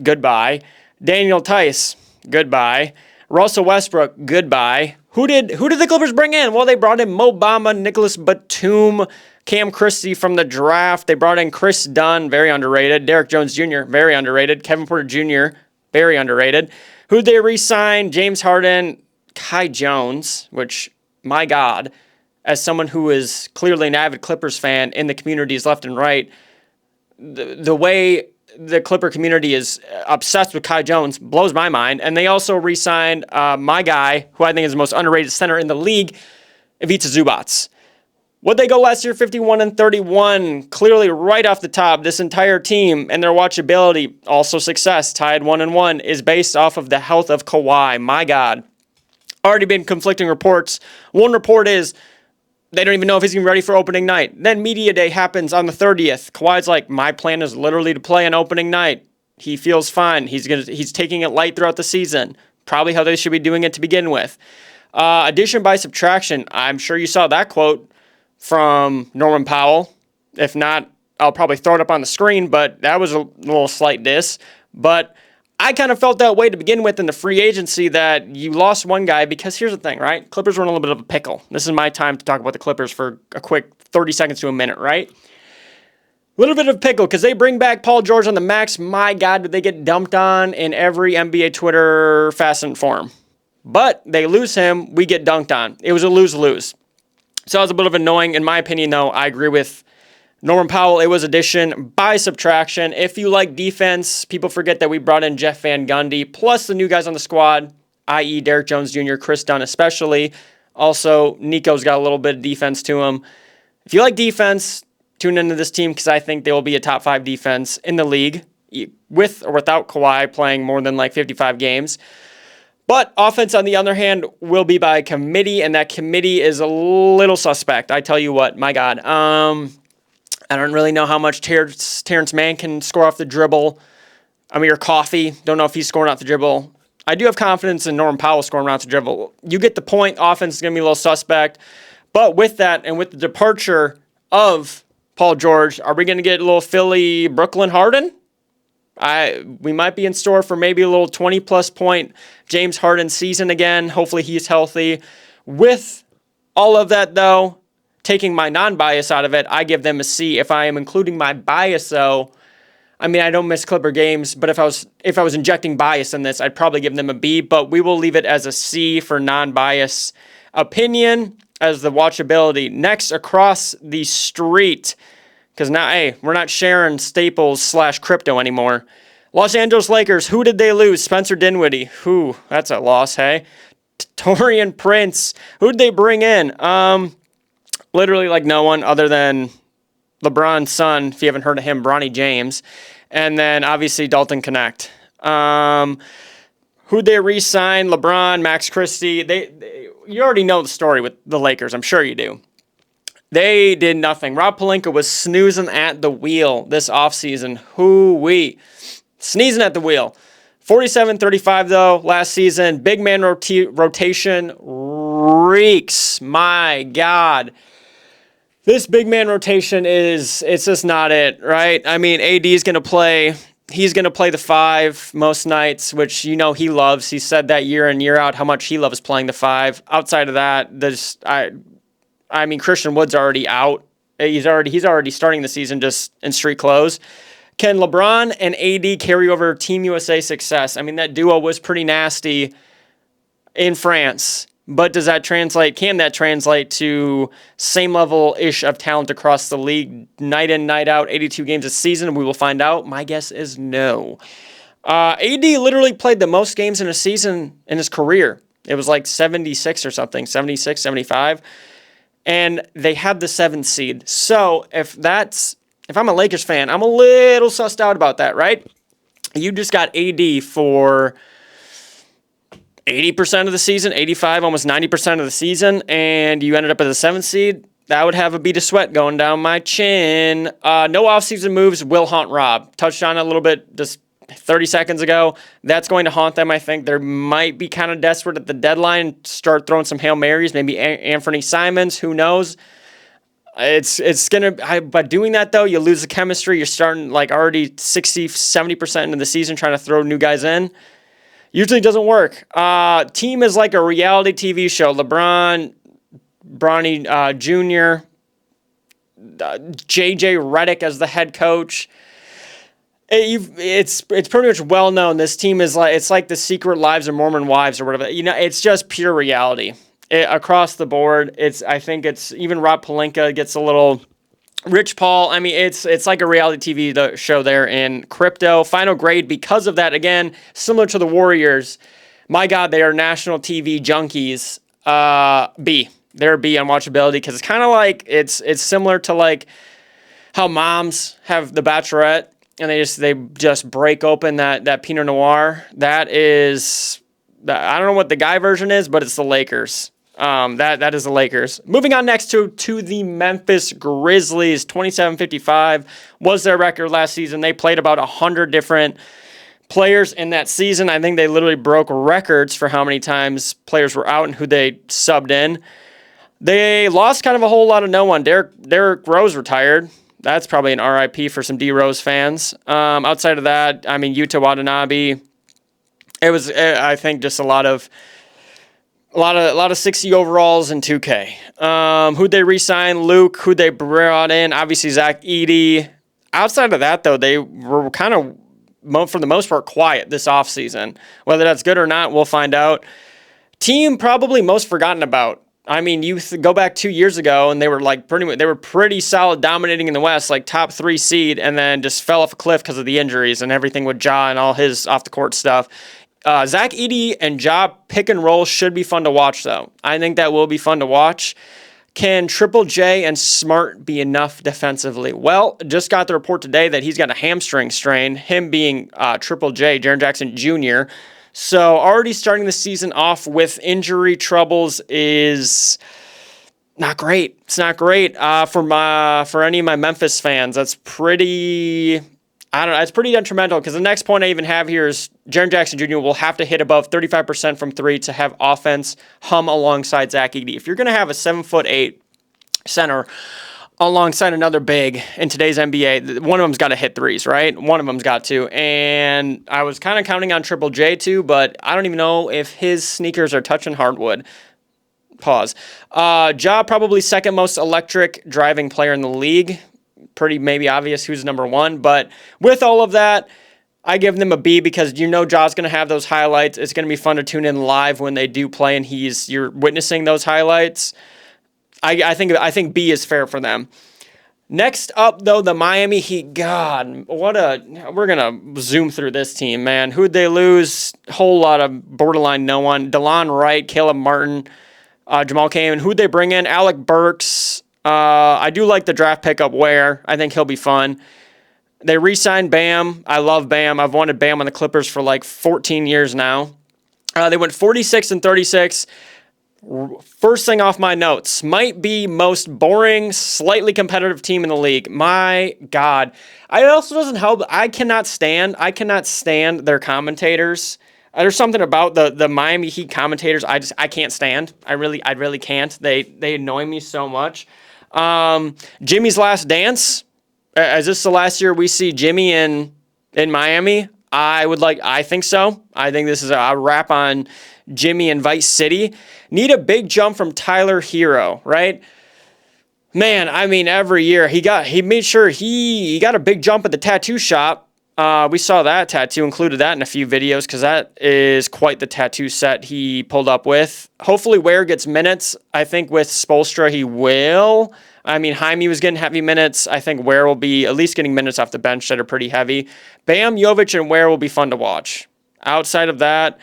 goodbye. Daniel Tice, goodbye. Russell Westbrook, goodbye. Who did the Clippers bring in? Well, they brought in Mo Bamba, Nicholas Batum, Cam Christie from the draft. They brought in Chris Dunn, very underrated. Derek Jones Jr., very underrated. Kevin Porter Jr., very underrated. Who'd they re-sign? James Harden, Kai Jones, which, my God, as someone who is clearly an avid Clippers fan in the communities left and right, the way the Clipper community is obsessed with Kai Jones blows my mind. And they also re-signed my guy, who I think is the most underrated center in the league, Ivica Zubac. What'd they go last year? 51-31. Clearly right off the top, this entire team and their watchability, also success, tied 1-1, is based off of the health of Kawhi. My God. Already been conflicting reports. One report is they don't even know if he's going to be ready for opening night. Then media day happens on the 30th. Kawhi's like, my plan is literally to play on opening night. He feels fine. He's taking it light throughout the season. Probably how they should be doing it to begin with. Addition by subtraction. I'm sure you saw that quote from Norman Powell. If not, I'll probably throw it up on the screen, but that was a little slight diss. But I kind of felt that way to begin with in the free agency, that you lost one guy, because here's the thing, right? Clippers were in a little bit of a pickle. This is my time to talk about the Clippers for a quick 30 seconds to a minute, right? A little bit of a pickle because they bring back Paul George on the max. My God, did they get dumped on in every NBA Twitter facet form. But they lose him, we get dunked on. It was a lose-lose. So it was a bit of annoying. In my opinion, though, I agree with Norman Powell. It was addition by subtraction. If you like defense, people forget that we brought in Jeff Van Gundy, plus the new guys on the squad, i.e. Derek Jones Jr., Chris Dunn especially. Also, Nico's got a little bit of defense to him. If you like defense, tune into this team because I think they will be a top 5 defense in the league, with or without Kawhi playing more than like 55 games. But offense, on the other hand, will be by committee, and that committee is a little suspect. I tell you what, my God. I don't really know how much Terrence Mann can score off the dribble. Amir Coffey, don't know if he's scoring off the dribble. I do have confidence in Norman Powell scoring off the dribble. You get the point. Offense is going to be a little suspect. But with that, and with the departure of Paul George, are we going to get a little Philly Brooklyn Harden? We might be in store for maybe a little 20-plus point James Harden season again. Hopefully he's healthy. With all of that, though, taking my non-bias out of it, I give them a C. If I am including my bias, though, I mean, I don't miss Clipper games, but if I was injecting bias in this, I'd probably give them a B, but we will leave it as a C for non-bias opinion as the watchability. Next, across the street, because now, hey, we're not sharing Staples / crypto anymore. Los Angeles Lakers, who did they lose? Spencer Dinwiddie. Who? That's a loss, hey? Taurean Prince. Who did they bring in? Literally like no one other than LeBron's son, if you haven't heard of him, Bronny James. And then obviously Dalton Connect. Who'd they re-sign? LeBron, Max Christie. You already know the story with the Lakers. I'm sure you do. They did nothing. Rob Pelinka was snoozing at the wheel this offseason. Hoo-wee. Sneezing at the wheel. 47-35, though, last season. Big man rotation reeks. My God. This big man rotation it's just not it, right? I mean, AD is going to play. He's going to play the 5 most nights, which you know he loves. He said that year in, year out how much he loves playing the 5. Outside of that, I mean, Christian Wood's already out. He's already starting the season just in street clothes. Can LeBron and AD carry over Team USA success? I mean, that duo was pretty nasty in France. But does that translate? Can that translate to same level-ish of talent across the league, night in, night out, 82 games a season? We will find out. My guess is no. AD literally played the most games in a season in his career. It was like 76 or something, 76, 75. And they had the 7th seed. So if I'm a Lakers fan, I'm a little sussed out about that, right? You just got AD for 80% of the season, 85, almost 90% of the season, and you ended up as a 7th seed. That would have a bead of sweat going down my chin. No offseason moves will haunt Rob. Touched on it a little bit just 30 seconds ago. That's going to haunt them, I think. They might be kind of desperate at the deadline, start throwing some Hail Marys, maybe Anthony Simons, who knows. It's going to, by doing that, though, you lose the chemistry. You're starting like already 60, 70% into the season trying to throw new guys in. Usually doesn't work. Team is like a reality TV show. LeBron, Bronny Jr., JJ Redick as the head coach. It's pretty much well known. This team is like, it's like the Secret Lives of Mormon Wives or whatever. You know, it's just pure reality across the board. I think it's even Rob Pelinka gets a little. Rich Paul. I mean, it's like a reality TV show there in crypto. Final grade because of that. Again, similar to the Warriors. My God, they are national TV junkies. B. They're a B on watchability because it's kind of like it's similar to like how moms have The Bachelorette. And they just break open that Pinot Noir. That is, I don't know what the guy version is, but it's the Lakers. That is the Lakers. Moving on next to the Memphis Grizzlies. 27-55 was their record last season. They played about 100 different players in that season. I think they literally broke records for how many times players were out and who they subbed in. They lost kind of a whole lot of no one. Derrick Rose retired. That's probably an RIP for some D Rose fans. Outside of that, I mean, Yuta Watanabe. It was, I think, just a lot of 60 overalls in 2K. Who'd they re-sign? Luke. Who'd they brought in? Obviously, Zach Edey. Outside of that, though, they were kind of, for the most part, quiet this offseason. Whether that's good or not, we'll find out. Team probably most forgotten about. I mean, you go back 2 years ago, and they were like pretty solid, dominating in the West, like top 3 seed, and then just fell off a cliff because of the injuries and everything with Ja and all his off the court stuff. Zach Edey and Ja pick and roll should be fun to watch, though. I think that will be fun to watch. Can Triple J and Smart be enough defensively? Well, just got the report today that he's got a hamstring strain. Him being Triple J, Jaren Jackson Jr. So already starting the season off with injury troubles is not great. It's not great for any of my Memphis fans. That's pretty, I don't know, it's pretty detrimental because the next point I even have here is Jaren Jackson Jr. will have to hit above 35% from 3 to have offense hum alongside Zach Edey. If you're going to have a 7'8" center alongside another big in today's NBA, one of them's got to hit threes, right? One of them's got to. And I was kind of counting on Triple J too, but I don't even know if his sneakers are touching hardwood. Pause. Ja, probably second most electric driving player in the league. Pretty maybe obvious who's number 1. But with all of that, I give them a B because Ja's going to have those highlights. It's going to be fun to tune in live when they do play and you're witnessing those highlights. I think B is fair for them. Next up, though, the Miami Heat. God, we're going to zoom through this team, man. Who'd they lose? Whole lot of borderline no one. DeLon Wright, Caleb Martin, Jamal Cain. Who'd they bring in? Alec Burks. I do like the draft pickup Ware. I think he'll be fun. They re-signed Bam. I love Bam. I've wanted Bam on the Clippers for like 14 years now. They went 46-36. First thing off my notes, might be most boring, slightly competitive team in the league. My God. It also doesn't help. I cannot stand their commentators. There's something about the Miami Heat commentators I can't stand. I really can't. They annoy me so much. Jimmy's Last Dance. Is this the last year we see Jimmy in Miami? I think so. I think this is a wrap on Jimmy and Vice City. Need a big jump from Tyler Hero, right? Man, I mean, every year he made sure he got a big jump at the tattoo shop. We saw that tattoo, included that in a few videos because that is quite the tattoo set he pulled up with. Hopefully Ware gets minutes. I think with Spoelstra he will. I mean, Jaime was getting heavy minutes. I think Ware will be at least getting minutes off the bench that are pretty heavy. Bam, Jovic, and Ware will be fun to watch. Outside of that,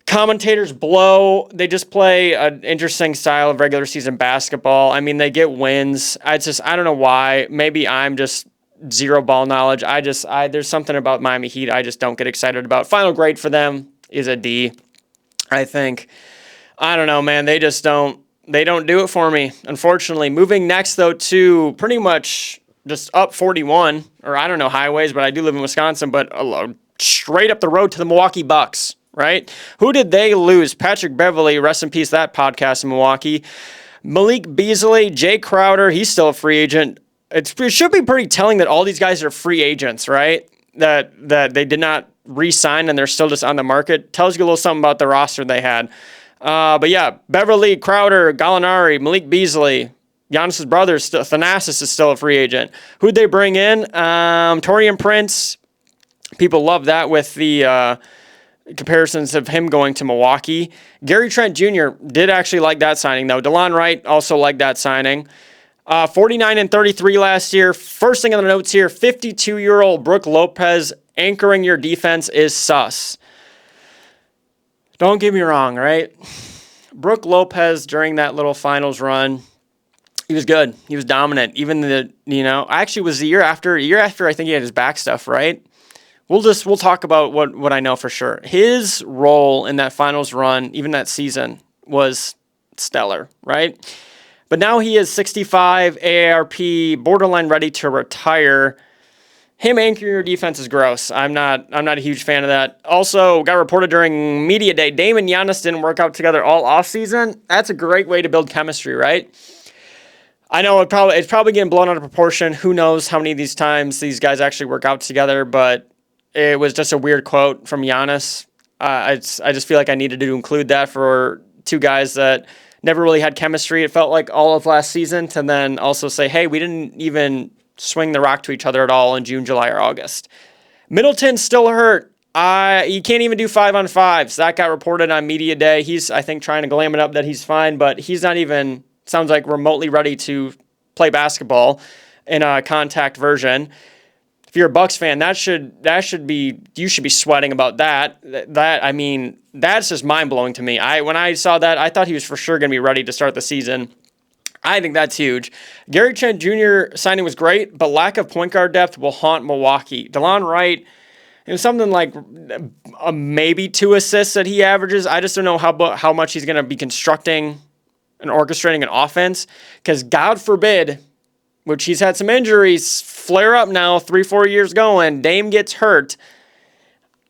commentators blow. They just play an interesting style of regular season basketball. I mean, they get wins. I don't know why. Maybe I'm just zero ball knowledge. There's something about Miami Heat I just don't get excited about. Final grade for them is a D, I think. I don't know, man. They just don't do it for me, unfortunately. Moving next, though, to pretty much just up 41, or I don't know highways, but I do live in Wisconsin, but straight up the road to the Milwaukee Bucks, right? Who did they lose? Patrick Beverley, rest in peace, that podcast in Milwaukee. Malik Beasley, Jay Crowder, he's still a free agent. It should be pretty telling that all these guys are free agents, right? That they did not re-sign and they're still just on the market. Tells you a little something about the roster they had. But yeah, Beverly, Crowder, Gallinari, Malik Beasley, Giannis's brother, Thanasis is still a free agent. Who'd they bring in? Taurean Prince. People love that with the comparisons of him going to Milwaukee. Gary Trent Jr. did actually like that signing, though. DeLon Wright also liked that signing. 49 and 33 last year. First thing on the notes here, 52-year-old Brook Lopez anchoring your defense is sus. Don't get me wrong, right? Brook Lopez during that little finals run, he was good. He was dominant. Even actually was the year after I think he had his back stuff, right? We'll talk about what I know for sure. His role in that finals run, even that season, was stellar, right? But now he is 65, AARP, borderline ready to retire. Him anchoring your defense is gross. I'm not a huge fan of that. Also, got reported during media day, Dame and Giannis didn't work out together all offseason. That's a great way to build chemistry, right? I know it's probably getting blown out of proportion. Who knows how many of these times these guys actually work out together, but it was just a weird quote from Giannis. I just feel like I needed to include that for two guys that never really had chemistry. It felt like all of last season to then also say, hey, we didn't even swing the rock to each other at all in June, July, or August. Middleton's still hurt. He can't even do 5-on-5s. That got reported on media day. He's, I think, trying to glam it up that he's fine, but he's not even, sounds like, remotely ready to play basketball in a contact version. If you're a Bucks fan, you should be sweating about that. I mean, that's just mind-blowing to me. When I saw that, I thought he was for sure going to be ready to start the season. I think that's huge. Gary Trent Jr. signing was great, but lack of point guard depth will haunt Milwaukee. DeLon Wright, it was something like maybe 2 assists that he averages. I just don't know how much he's going to be constructing and orchestrating an offense, because God forbid, which he's had some injuries flare up now, 3-4 years going, Dame gets hurt.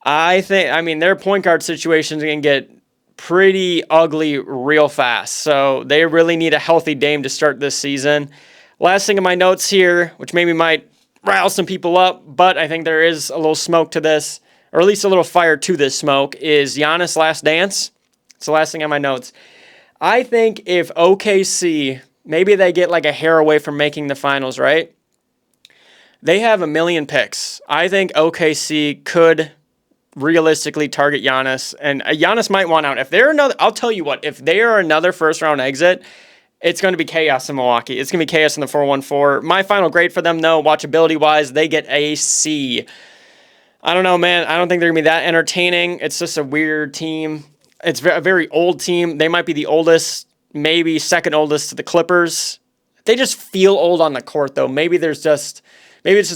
Their point guard situations can get pretty ugly real fast. So they really need a healthy Dame to start this season. Last thing in my notes here, which maybe might rile some people up, but I think there is a little smoke to this, or at least a little fire to this smoke, is Giannis' last dance. It's the last thing on my notes. I think if OKC, maybe they get like a hair away from making the finals, right? They have 1 million picks. I think OKC could realistically target Giannis, and Giannis might want out. I'll tell you what, if they are another first round exit, it's going to be chaos in Milwaukee. It's going to be chaos in the 4-1-4. My final grade for them, though, watchability wise, they get a C. I don't know, man. I don't think they're going to be that entertaining. It's just a weird team. It's a very old team. They might be the oldest, maybe second oldest to the Clippers. They just feel old on the court, though. Maybe it's just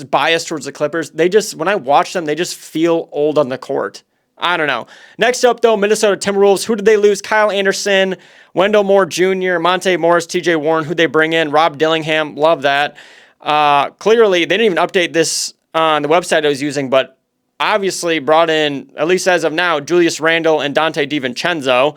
biased towards the Clippers. When I watch them, they just feel old on the court. I don't know. Next up, though, Minnesota Timberwolves. Who did they lose? Kyle Anderson, Wendell Moore Jr., Monte Morris, TJ Warren. Who'd they bring in? Rob Dillingham. Love that. Clearly, they didn't even update this on the website I was using, but obviously brought in, at least as of now, Julius Randle and Dante DiVincenzo.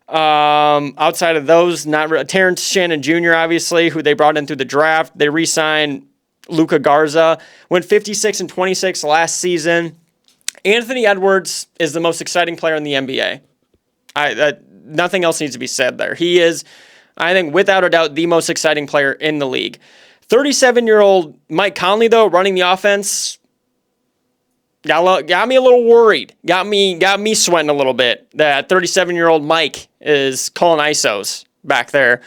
Outside of those, Terrence Shannon Jr., obviously, who they brought in through the draft. They re-signed Luka Garza, went 56 and 26 last season. Anthony Edwards is the most exciting player in the NBA. Nothing else needs to be said there. He is, I think, without a doubt, the most exciting player in the league. 37-year-old Mike Conley, though, running the offense, got me a little worried. Got me sweating a little bit that 37-year-old Mike is calling ISOs back there.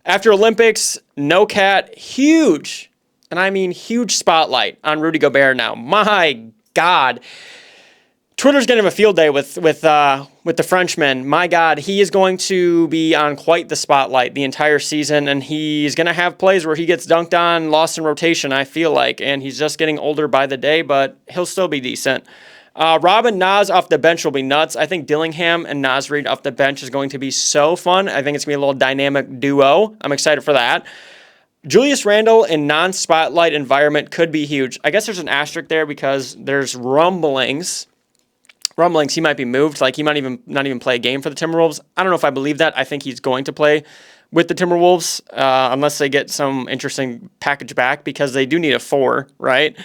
After Olympics, no cat, huge, and I mean huge spotlight on Rudy Gobert now. My God. Twitter's going to have a field day with the Frenchman. My God, he is going to be on quite the spotlight the entire season, and he's going to have plays where he gets dunked on, lost in rotation, I feel like, and he's just getting older by the day, but he'll still be decent. Rob and Nas off the bench will be nuts. I think Dillingham and Nas Reed off the bench is going to be so fun. I think it's going to be a little dynamic duo. I'm excited for that. Julius Randle in non-spotlight environment could be huge. I guess there's an asterisk there because there's rumblings he might be moved. Like, he might not even play a game for the Timberwolves. I don't know if I believe that. I think he's going to play with the Timberwolves unless they get some interesting package back, because they do need a 4, right?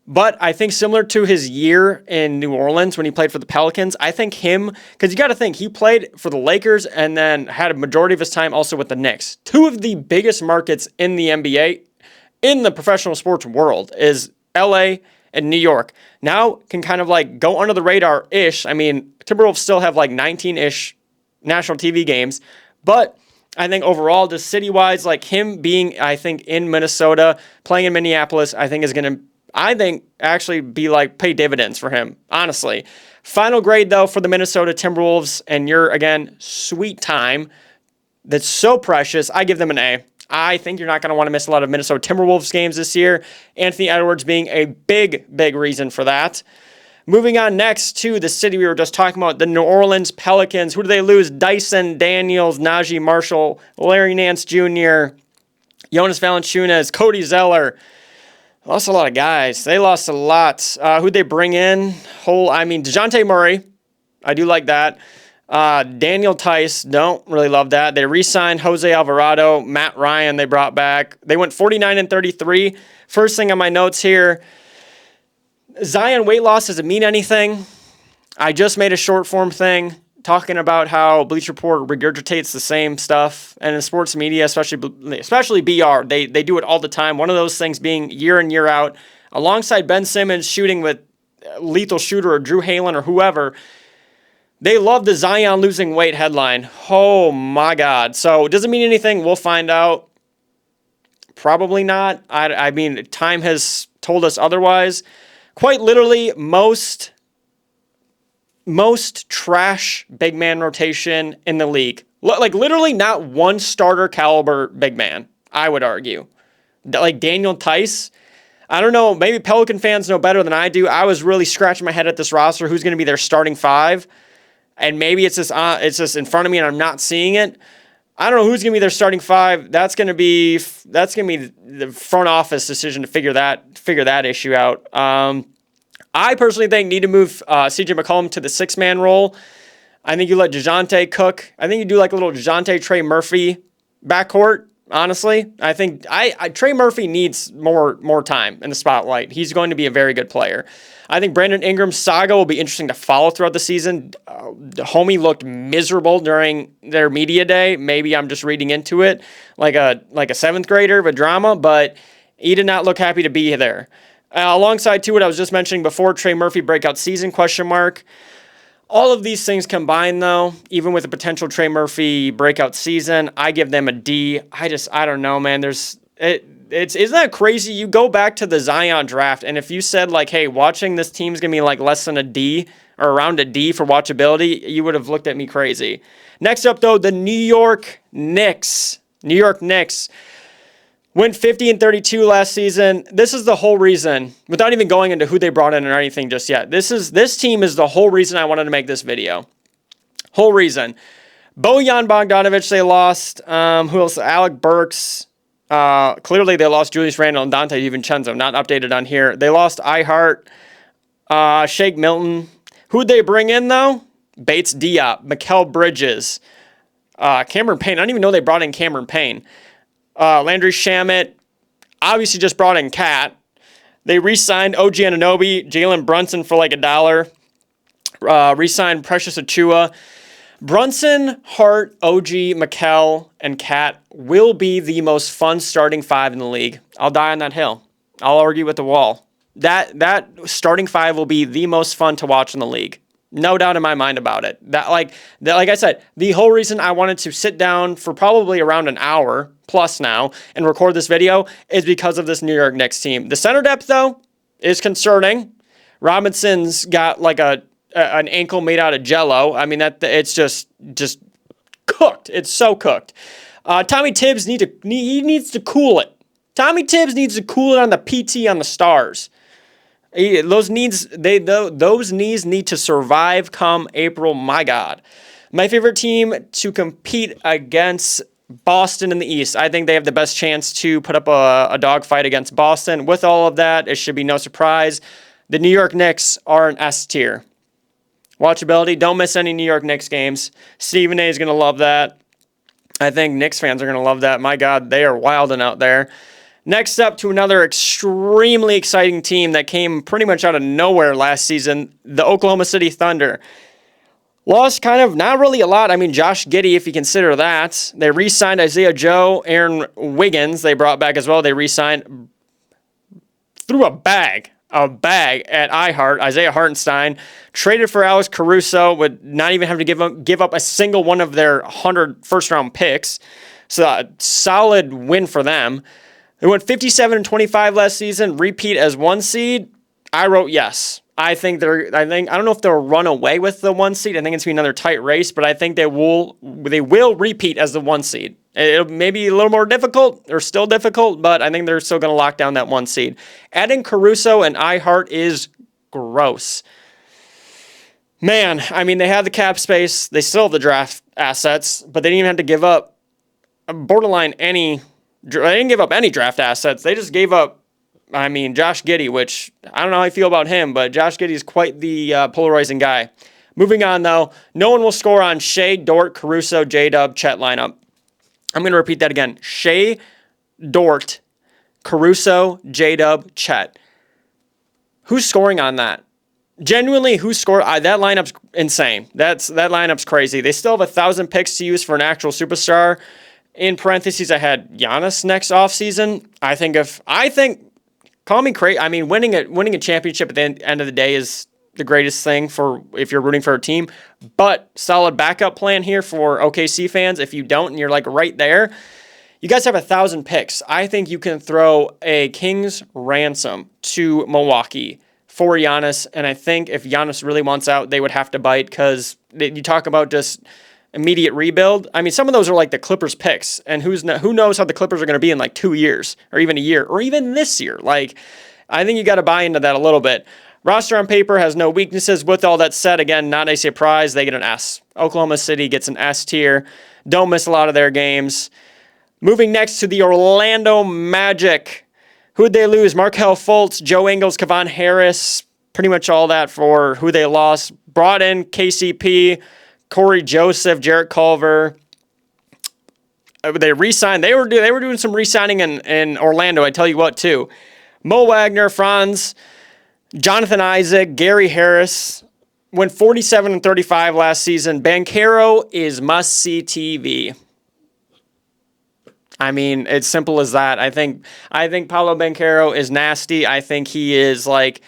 But I think similar to his year in New Orleans when he played for the Pelicans, I think because you got to think, he played for the Lakers and then had a majority of his time also with the Knicks. Two of the biggest markets in the NBA, in the professional sports world, is LA and New York. Now can kind of like go under the radar-ish. I mean, Timberwolves still have like 19-ish national TV games, but I think overall, just city-wise, like him being, I think, in Minnesota, playing in Minneapolis, I think is going to, actually be like pay dividends for him, honestly. Final grade, though, for the Minnesota Timberwolves, and your, again, sweet time that's so precious, I give them an A. I think you're not going to want to miss a lot of Minnesota Timberwolves games this year. Anthony Edwards being a big, big reason for that. Moving on next to the city we were just talking about, the New Orleans Pelicans. Who do they lose? Dyson Daniels, Najee Marshall, Larry Nance Jr., Jonas Valanciunas, Cody Zeller. Lost a lot of guys. They lost a lot. Who'd they bring in? DeJounte Murray. I do like that. Daniel Tice, don't really love that. They re-signed Jose Alvarado, Matt Ryan they brought back. They went 49-33. First thing on my notes here, Zion weight loss doesn't mean anything. I just made a short form thing talking about how Bleacher Report regurgitates the same stuff, and in sports media, especially BR, they do it all the time. One of those things being year in, year out, alongside Ben Simmons shooting with Lethal Shooter or Drew Halen or whoever, they love the Zion losing weight headline. Oh my God. So does it mean anything? We'll find out. Probably not. I mean, time has told us otherwise. Quite literally, most trash big man rotation in the league. Like, literally not one starter caliber big man, I would argue. Like Daniel Tice, I don't know, maybe Pelican fans know better than I do. I was really scratching my head at this roster. Who's going to be their starting 5? And maybe it's just in front of me and I'm not seeing it. I don't know who's going to be their starting 5. That's going to be the front office decision to figure that issue out. I personally think need to move CJ McCollum to the 6-man role. I think you let DeJounte cook. I think you do like a little DeJounte Trey Murphy backcourt. Honestly, I think Trey Murphy needs more time in the spotlight. He's going to be a very good player. I think Brandon Ingram's saga will be interesting to follow throughout the season. Homie looked miserable during their media day. Maybe I'm just reading into it like a 7th grader of a drama, but he did not look happy to be there. Alongside to what I was just mentioning before, Trey Murphy breakout season, ? All of these things combined, though, even with a potential Trey Murphy breakout season, I give them a D. I don't know, man. Isn't that crazy? You go back to the Zion draft, and if you said, like, hey, watching this team's going to be, like, less than a D or around a D for watchability, you would have looked at me crazy. Next up, though, the New York Knicks. New York Knicks went 50-32 last season. This is the whole reason, without even going into who they brought in or anything just yet. This team is the whole reason I wanted to make this video. Whole reason. Bojan Bogdanovic, they lost. Who else? Alec Burks. Clearly, they lost Julius Randle and Dante DiVincenzo. Not updated on here. They lost iHeart. Shake Milton. Who'd they bring in, though? Bates Diop. Mikal Bridges. Cameron Payne. I don't even know they brought in Cameron Payne. Landry Shamet, obviously just brought in Cat. They re-signed OG Anunoby, Jalen Brunson for like $1. Re-signed Precious Achua. Brunson, Hart, OG, Mikal, and Cat will be the most fun starting 5 in the league. I'll die on that hill. I'll argue with the wall. That starting 5 will be the most fun to watch in the league. No doubt in my mind about it. Like I said, the whole reason I wanted to sit down for probably around an hour plus now and record this video is because of this New York Knicks team. The center depth, though, is concerning. Robinson's got like an ankle made out of Jell-O. I mean, it's just cooked. It's so cooked. Tommy Tibbs needs to cool it. Tommy Tibbs needs to cool it on the PT on the stars. Those knees need to survive come April. My God. My favorite team to compete against Boston in the East. I think they have the best chance to put up a dogfight against Boston. With all of that, it should be no surprise. The New York Knicks are an S tier. Watchability, don't miss any New York Knicks games. Stephen A is going to love that. I think Knicks fans are going to love that. My God, they are wilding out there. Next up to another extremely exciting team that came pretty much out of nowhere last season, the Oklahoma City Thunder. Lost kind of, not really a lot. I mean, Josh Giddey, if you consider that. They re-signed Isaiah Joe, Aaron Wiggins, they brought back as well. They re-signed, threw a bag at iHeart, Isaiah Hartenstein, traded for Alex Caruso, would not even have to give up a single one of their 100 first-round picks. So a solid win for them. They went 57-25 last season, repeat as 1 seed. I wrote yes. I don't know if they'll run away with the 1 seed. I think it's going to be another tight race, but I think they will repeat as the 1 seed. It'll maybe a little more difficult or still difficult, but I think they're still going to lock down that 1 seed. Adding Caruso and iHeart is gross. Man, I mean, they have the cap space. They still have the draft assets, but they didn't even have to give up borderline any. They didn't give up any draft assets. They just gave up, I mean, Josh Giddey, which I don't know how I feel about him, but Josh Giddey is quite the polarizing guy. Moving on, though, no one will score on Shea, Dort, Caruso, J-Dub, Chet lineup. I'm going to repeat that again. Shea, Dort, Caruso, J-Dub, Chet. Who's scoring on that? Genuinely, who scored? That lineup's insane. That lineup's crazy. They still have 1,000 picks to use for an actual superstar. In parentheses, I had Giannis next offseason. Call me crazy. I mean, winning a championship at the end of the day is the greatest thing for if you're rooting for a team. But solid backup plan here for OKC fans. If you don't and you're like right there, you guys have 1,000 picks. I think you can throw a king's ransom to Milwaukee for Giannis. And I think if Giannis really wants out, they would have to bite because you talk about just immediate rebuild. I mean, some of those are like the Clippers picks, and who knows how the Clippers are going to be in like 2 years or even a year or even this year. Like, I think you got to buy into that a little bit. Roster on paper has no weaknesses. With all that said, again, not a surprise. They get an S. Oklahoma City gets an S tier. Don't miss a lot of their games. Moving next to the Orlando Magic. Who'd they lose? Markelle Fultz, Joe Ingles, Kevon Harris. Pretty much all that for who they lost. Brought in KCP, Corey Joseph, Jarrett Culver. They re-signed. They were doing some re-signing in Orlando. I tell you what, too. Mo Wagner, Franz, Jonathan Isaac, Gary Harris. Went 47-35 last season. Banchero is must-see TV. I mean, it's simple as that. I think Paolo Banchero is nasty. I think he is like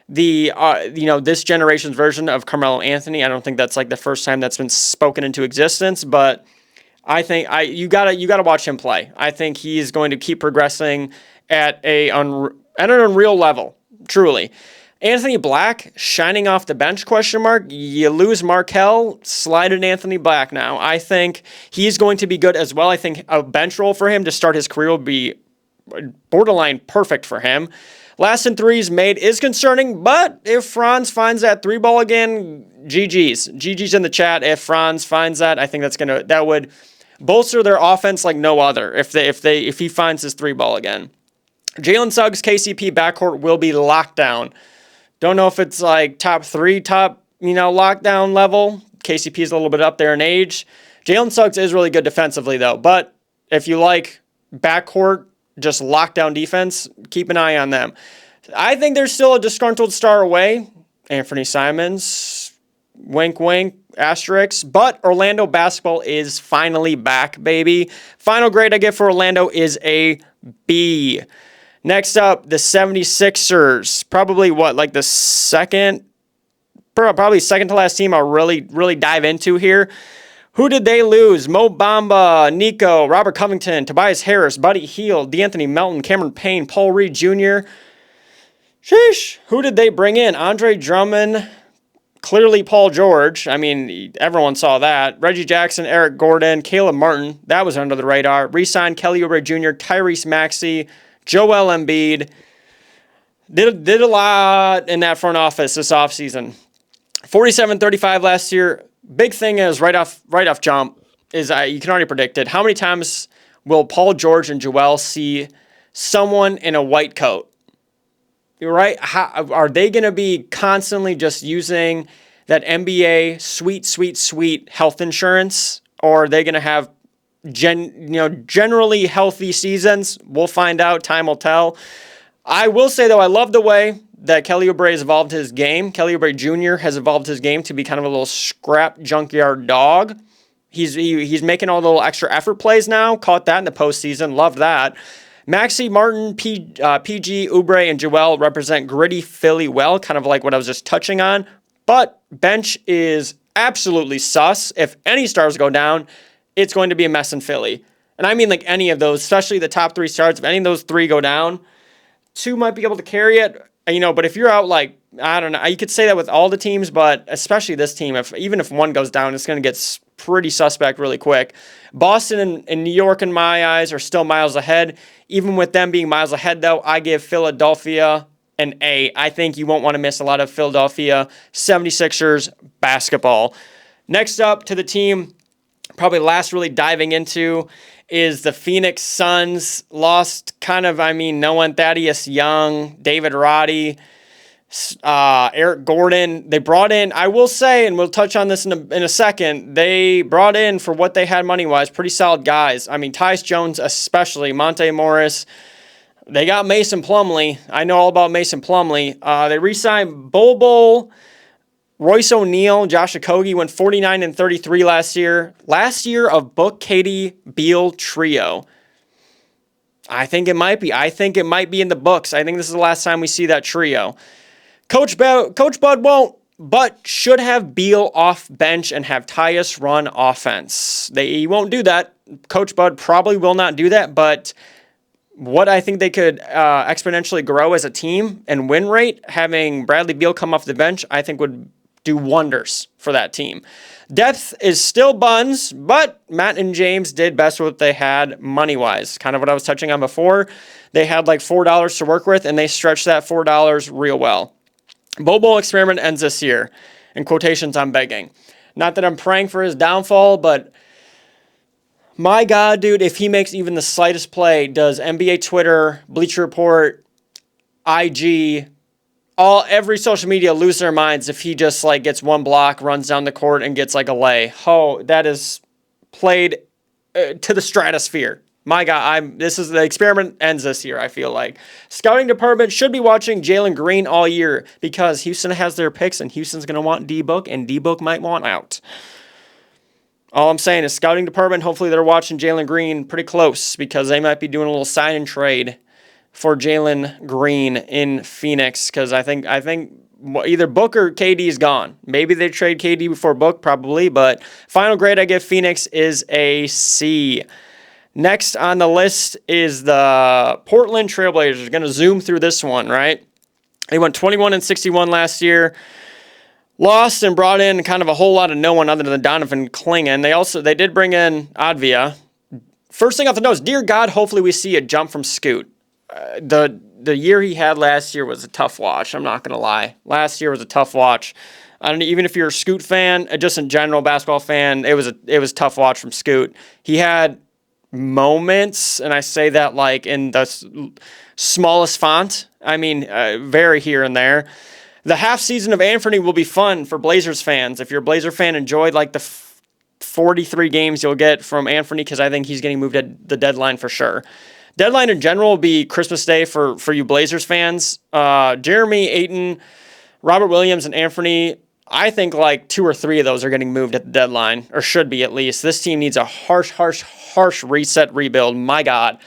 this generation's version of Carmelo Anthony. I don't think that's like the first time that's been spoken into existence, but I think you gotta watch him play. I think he is going to keep progressing at an unreal level, truly. Anthony Black, shining off the bench, ? You lose Markelle, slide in Anthony Black now. I think he's going to be good as well. I think a bench role for him to start his career will be borderline perfect for him. Last in threes made is concerning, but if Franz finds that 3-ball again, GG's in the chat. If Franz finds that, I think that would bolster their offense like no other if he finds his 3-ball again. Jalen Suggs, KCP backcourt will be locked down. Don't know if it's like top 3, lockdown level. KCP is a little bit up there in age. Jalen Suggs is really good defensively, though. But if you like backcourt, just lockdown defense, keep an eye on them. I think there's still a disgruntled star away. Anthony Simons, wink, wink, asterisk. But Orlando basketball is finally back, baby. Final grade I give for Orlando is a B. Next up, the 76ers. Probably second to last team I'll really dive into here. Who did they lose? Mo Bamba, Nico, Robert Covington, Tobias Harris, Buddy Hield, DeAnthony Melton, Cameron Payne, Paul Reed Jr. Sheesh. Who did they bring in? Andre Drummond, clearly Paul George. I mean, everyone saw that. Reggie Jackson, Eric Gordon, Caleb Martin. That was under the radar. Re-signed Kelly Oubre Jr., Tyrese Maxey, Joel Embiid. Did a lot in that front office this offseason. 47-35 last year. Big thing is right off jump. is you can already predict it. How many times will Paul George and Joel see someone in a white coat? Right? How, are they going to be constantly just using that NBA sweet health insurance? Or are they going to have generally healthy seasons? We'll find out. Time will tell. I will say, though, I love the way that Kelly Oubre has evolved his game. Kelly Oubre Jr. has evolved his game to be kind of a little scrap junkyard dog. He's making all the little extra effort plays now. Caught that in the postseason. Loved that. Maxey, Martin, PG, Oubre, and Joel represent gritty Philly well, kind of like what I was just touching on. But bench is absolutely sus. If any stars go down, it's going to be a mess in Philly. And I mean like any of those, especially the top 3 stars. If any of those 3 go down, 2 might be able to carry it. But if you're out like, I don't know, you could say that with all the teams, but especially this team, even if one goes down, it's going to get pretty suspect really quick. Boston and New York, in my eyes, are still miles ahead. Even with them being miles ahead, though, I give Philadelphia an A. I think you won't want to miss a lot of Philadelphia 76ers basketball. Next up to the team, probably last really diving into, is the Phoenix Suns. Lost no one, Thaddeus Young, David Roddy, Eric Gordon. They brought in, I will say, and we'll touch on this in a second, they brought in, for what they had money-wise, pretty solid guys. I mean, Tyus Jones especially, Monte Morris. They got Mason Plumlee. I know all about Mason Plumlee. They re-signed Bol, Royce O'Neal, Josh Okogie went 49 and 33 last year. Last year of Book, Katie, Beal trio. I think it might be. I think it might be in the books. I think this is the last time we see that trio. Coach Bud won't, but should have Beal off bench and have Tyus run offense. He won't do that. Coach Bud probably will not do that, but what I think they could exponentially grow as a team and win rate, having Bradley Beal come off the bench, I think would do wonders for that team. Depth is still buns, but Matt and James did best with what they had money-wise. Kind of what I was touching on before. They had like $4 to work with, and they stretched that $4 real well. Bobo experiment ends this year. In quotations, I'm begging. Not that I'm praying for his downfall, but my God, dude, if he makes even the slightest play, does NBA Twitter, Bleacher Report, IG, every social media lose their minds if he just like gets one block, runs down the court, and gets like a lay. Oh, that is played to the stratosphere. My God, the experiment ends this year, I feel like. Scouting department should be watching Jalen Green all year because Houston has their picks and Houston's going to want D-Book and D-Book might want out. All I'm saying is scouting department, hopefully they're watching Jalen Green pretty close because they might be doing a little sign and trade for Jalen Green in Phoenix because I think either Book or KD is gone. Maybe they trade KD before Book, probably, but final grade I give Phoenix is a C. Next on the list is the Portland Trailblazers. Going to zoom through this one, right? They went 21 and 61 last year. Lost and brought in kind of a whole lot of no one other than Donovan Clingan. They did bring in Advia. First thing off the nose, dear God, hopefully we see a jump from Scoot. The year he had last year was a tough watch. I'm not going to lie. Last year was a tough watch. I don't know, even if you're a Scoot fan, just in general basketball fan, it was a tough watch from Scoot. He had moments, and I say that like in the smallest font. I mean, very here and there. The half season of Anthony will be fun for Blazers fans. If you're a Blazer fan, enjoyed like the 43 games you'll get from Anthony because I think he's getting moved at the deadline for sure. Deadline in general will be Christmas Day for you Blazers fans. Jeremy, Ayton, Robert Williams, and Anthony, I think like 2 or 3 of those are getting moved at the deadline, or should be at least. This team needs a harsh reset rebuild. My God.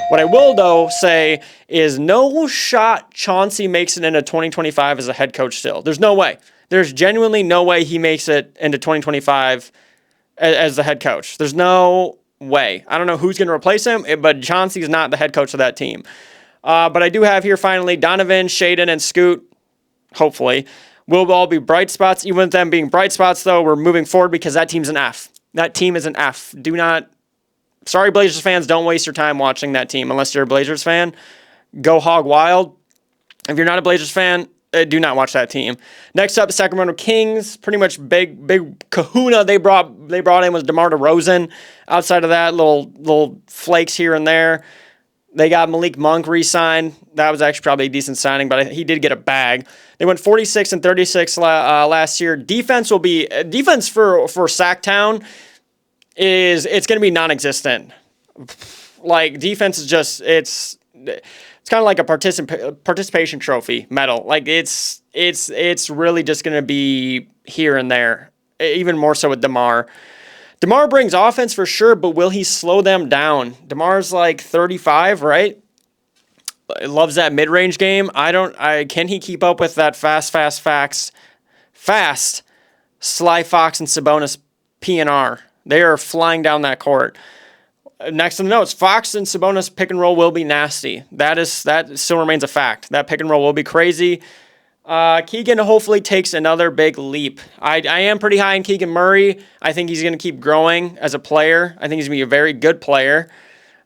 What I will, though, say is no shot Chauncey makes it into 2025 as a head coach still. There's no way. There's genuinely no way he makes it into 2025 as the head coach. There's no way. I don't know who's going to replace him, but Chauncey's not the head coach of that team. But I do have here finally Donovan, Shaden, and Scoot, hopefully, will all be bright spots. Even with them being bright spots, though, we're moving forward because that team's an F. That team is an F. Sorry, Blazers fans, don't waste your time watching that team unless you're a Blazers fan. Go hog wild. If you're not a Blazers fan, Do not watch that team. Next up, Sacramento Kings. Pretty much big kahuna they brought in was DeMar DeRozan. Outside of that, little flakes here and there. They got Malik Monk re-signed. That was actually probably a decent signing, but he did get a bag. They went 46 and 36 last year. Defense for Sacktown it's going to be non-existent. Like, defense is just it's kind of like a participation trophy medal. Like, it's really just going to be here and there. Even more so with DeMar. DeMar brings offense for sure, but will he slow them down? DeMar's like 35, right? Loves that mid-range game. Can he keep up with that fast Sly Fox and Sabonis PNR? They are flying down that court. Next to the notes, Fox and Sabonis pick and roll will be nasty. That still remains a fact. That pick and roll will be crazy. Keegan hopefully takes another big leap. I am pretty high in Keegan Murray. I think he's going to keep growing as a player. I think he's going to be a very good player.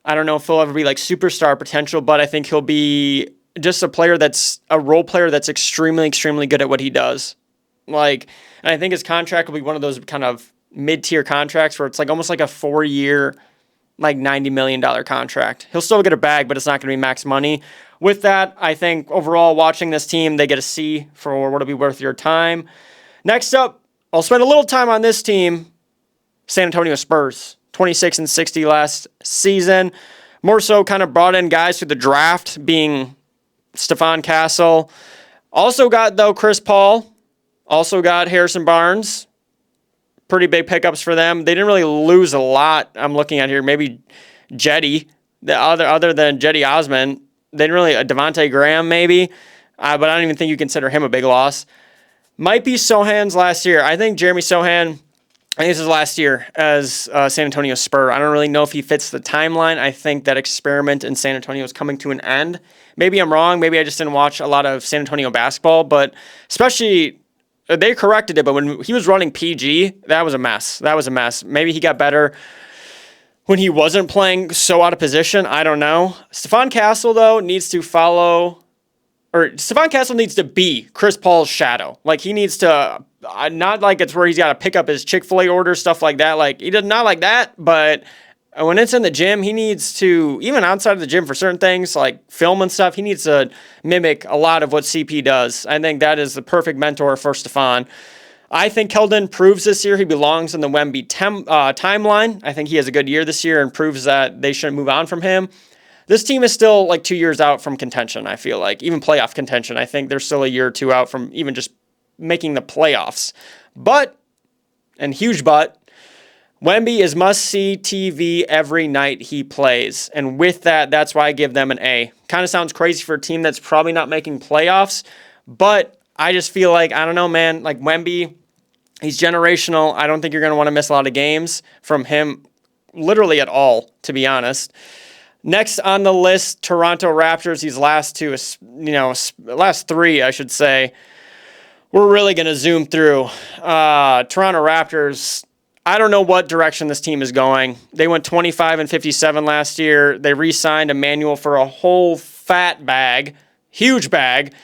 I don't know if he'll ever be like superstar potential, but I think he'll be just a player that's a role player that's extremely, extremely good at what he does. And I think his contract will be one of those kind of mid-tier contracts where it's like almost like a 4-year, like $90 million contract. He'll still get a bag, but it's not going to be max money. With that, I think overall watching this team, they get a C for what'll be worth your time. Next up, I'll spend a little time on this team, San Antonio Spurs. 26 and 60 last season. More so kind of brought in guys through the draft, being Stephon Castle. Also got, though, Chris Paul. Also got Harrison Barnes. Pretty big pickups for them. They didn't really lose a lot. I'm looking at here. Maybe Jetty, other than Jetty Osman. They didn't really, Devontae Graham maybe, but I don't even think you consider him a big loss. Might be Sohan's last year. I think Jeremy Sohan, I think this is last year as San Antonio Spur. I don't really know if he fits the timeline. I think that experiment in San Antonio is coming to an end. Maybe I'm wrong. Maybe I just didn't watch a lot of San Antonio basketball, but especially they corrected it. But when he was running PG, that was a mess. Maybe he got better when he wasn't playing so out of position. I don't know. Stephon Castle, though, needs to be Chris Paul's shadow. Like, he needs to, not like it's where he's got to pick up his Chick-fil-A order, stuff like that. Like, he does not like that, but when it's in the gym, he needs to, even outside of the gym for certain things, like film and stuff, he needs to mimic a lot of what CP does. I think that is the perfect mentor for Stephon. I think Keldon proves this year he belongs in the Wemby timeline. I think he has a good year this year and proves that they shouldn't move on from him. This team is still like 2 years out from contention, I feel like. Even playoff contention. I think they're still a year or two out from even just making the playoffs. But, and huge but, Wemby is must-see TV every night he plays. And with that, that's why I give them an A. Kind of sounds crazy for a team that's probably not making playoffs, but I just feel like, I don't know, man, like Wemby, he's generational. I don't think you're going to want to miss a lot of games from him literally at all, to be honest. Next on the list, Toronto Raptors. These last three, I should say. We're really going to zoom through. Toronto Raptors, I don't know what direction this team is going. They went 25 and 57 last year. They re-signed Emmanuel for a whole fat bag, huge bag.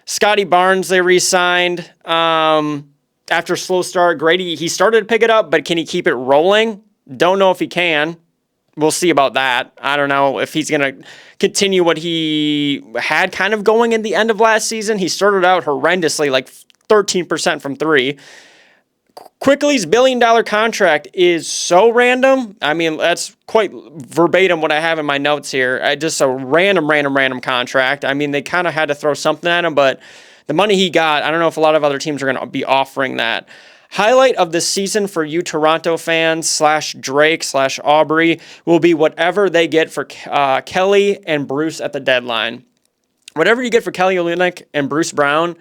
Scotty Barnes, they re-signed. After a slow start, Grady, he started to pick it up, but can he keep it rolling? Don't know if he can. We'll see about that. I don't know if he's going to continue what he had kind of going in the end of last season. He started out horrendously, like 13% from three. Quickly's $1 billion contract is so random. I mean, that's quite verbatim what I have in my notes here. Just a random contract. I mean, they kind of had to throw something at him, but the money he got, I don't know if a lot of other teams are going to be offering that. Highlight of the season for you Toronto fans / Drake / Aubrey will be whatever they get for Kelly and Bruce at the deadline. Whatever you get for Kelly Olynyk and Bruce Brown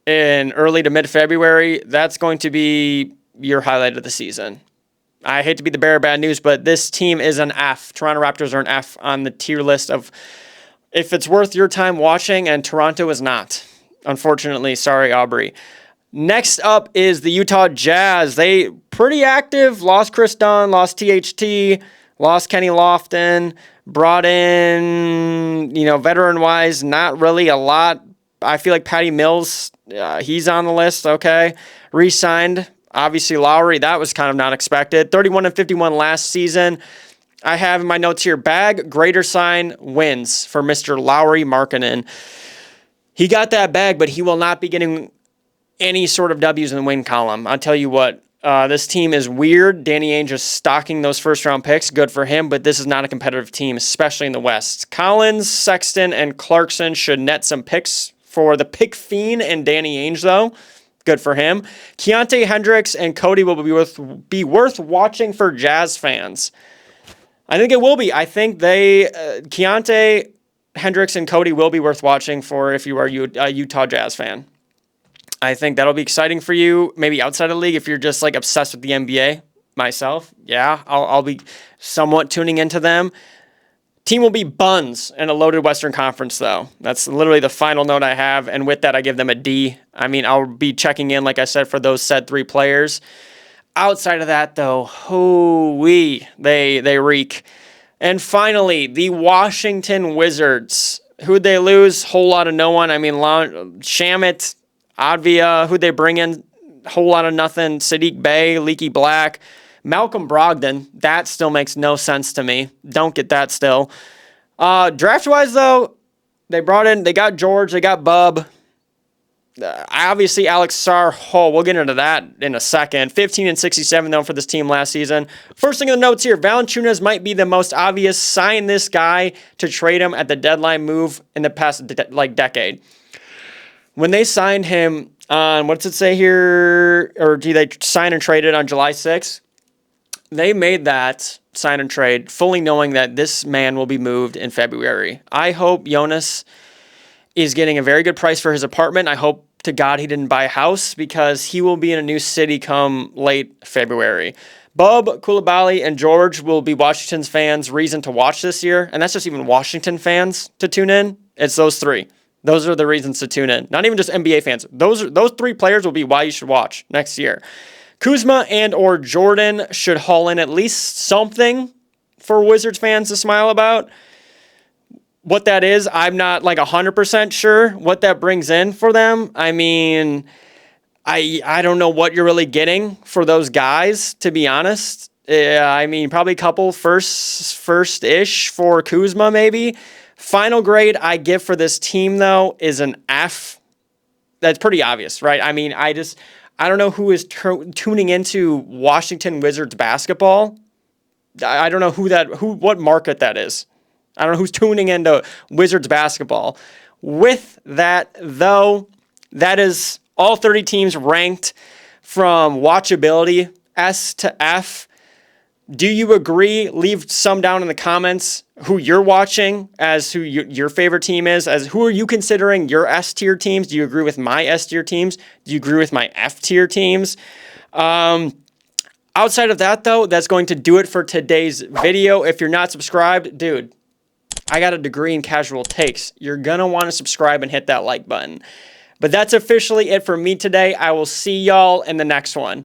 in early to mid-February, that's going to be your highlight of the season. I hate to be the bearer of bad news, but this team is an F. Toronto Raptors are an F on the tier list of if it's worth your time watching, and Toronto is not. Unfortunately, sorry, Aubrey. Next up is the Utah Jazz. They pretty active. Lost Chris Dunn, lost THT, lost Kenny Lofton, brought in, veteran-wise, not really a lot. I feel like Patty Mills, he's on the list, okay. Re-signed, obviously Lowry, that was kind of not expected. 31-51 last season. I have in my notes here, bag, greater sign, wins for Mr. Lauri Markkanen. He got that bag, but he will not be getting any sort of W's in the win column. I'll tell you what, this team is weird. Danny Ainge is stocking those first-round picks. Good for him, but this is not a competitive team, especially in the West. Collins, Sexton, and Clarkson should net some picks for the pick fiend and Danny Ainge, though. Good for him. Keontae Hendricks and Cody will be worth watching for Jazz fans. I think it will be. I think Keontae Hendricks and Cody will be worth watching for if you are a Utah Jazz fan. I think that'll be exciting for you, maybe outside of the league if you're just like obsessed with the NBA. Myself, yeah, I'll be somewhat tuning into them. Team will be buns in a loaded Western Conference, though. That's literally the final note I have, and with that, I give them a D. I mean, I'll be checking in, like I said, for those said 3 players. Outside of that, though, they reek. And finally, the Washington Wizards. Who'd they lose? Whole lot of no one. I mean, Shamet, Advia, who'd they bring in? Whole lot of nothing. Sadiq Bey, Leaky Black, Malcolm Brogdon. That still makes no sense to me. Don't get that still. Draft-wise, though, they got George, they got Bub. Obviously, Alex Sarr, we'll get into that in a second. 15-67, though, for this team last season. First thing in the notes here, Valanciunas might be the most obvious. Sign this guy to trade him at the deadline move in the past, decade. When they signed him on, what's it say here? Or do they sign and trade it on July 6th? They made that sign and trade fully knowing that this man will be moved in February. I hope Jonas is getting a very good price for his apartment. I hope to God he didn't buy a house because he will be in a new city come late February. Bub, Coulibaly, and George will be Washington's fans' reason to watch this year. And that's just even Washington fans to tune in. It's those 3. Those are the reasons to tune in. Not even just NBA fans. Those 3 players will be why you should watch next year. Kuzma and or Jordan should haul in at least something for Wizards fans to smile about. What that is, I'm not 100% sure what that brings in for them. I mean, I don't know what you're really getting for those guys, to be honest. I mean, probably a couple first-ish for Kuzma, maybe. Final grade I give for this team, though, is an F. That's pretty obvious, right? I mean, I don't know who is tuning into Washington Wizards basketball. I don't know what market that is. I don't know who's tuning into Wizards basketball. With that, though, that is all 30 teams ranked from watchability, S to F. Do you agree? Leave some down in the comments who you're watching as who your favorite team is. As who are you considering your S-tier teams? Do you agree with my S-tier teams? Do you agree with my F-tier teams? Outside of that, though, that's going to do it for today's video. If you're not subscribed, dude, I got a degree in casual takes. You're going to want to subscribe and hit that like button. But that's officially it for me today. I will see y'all in the next one.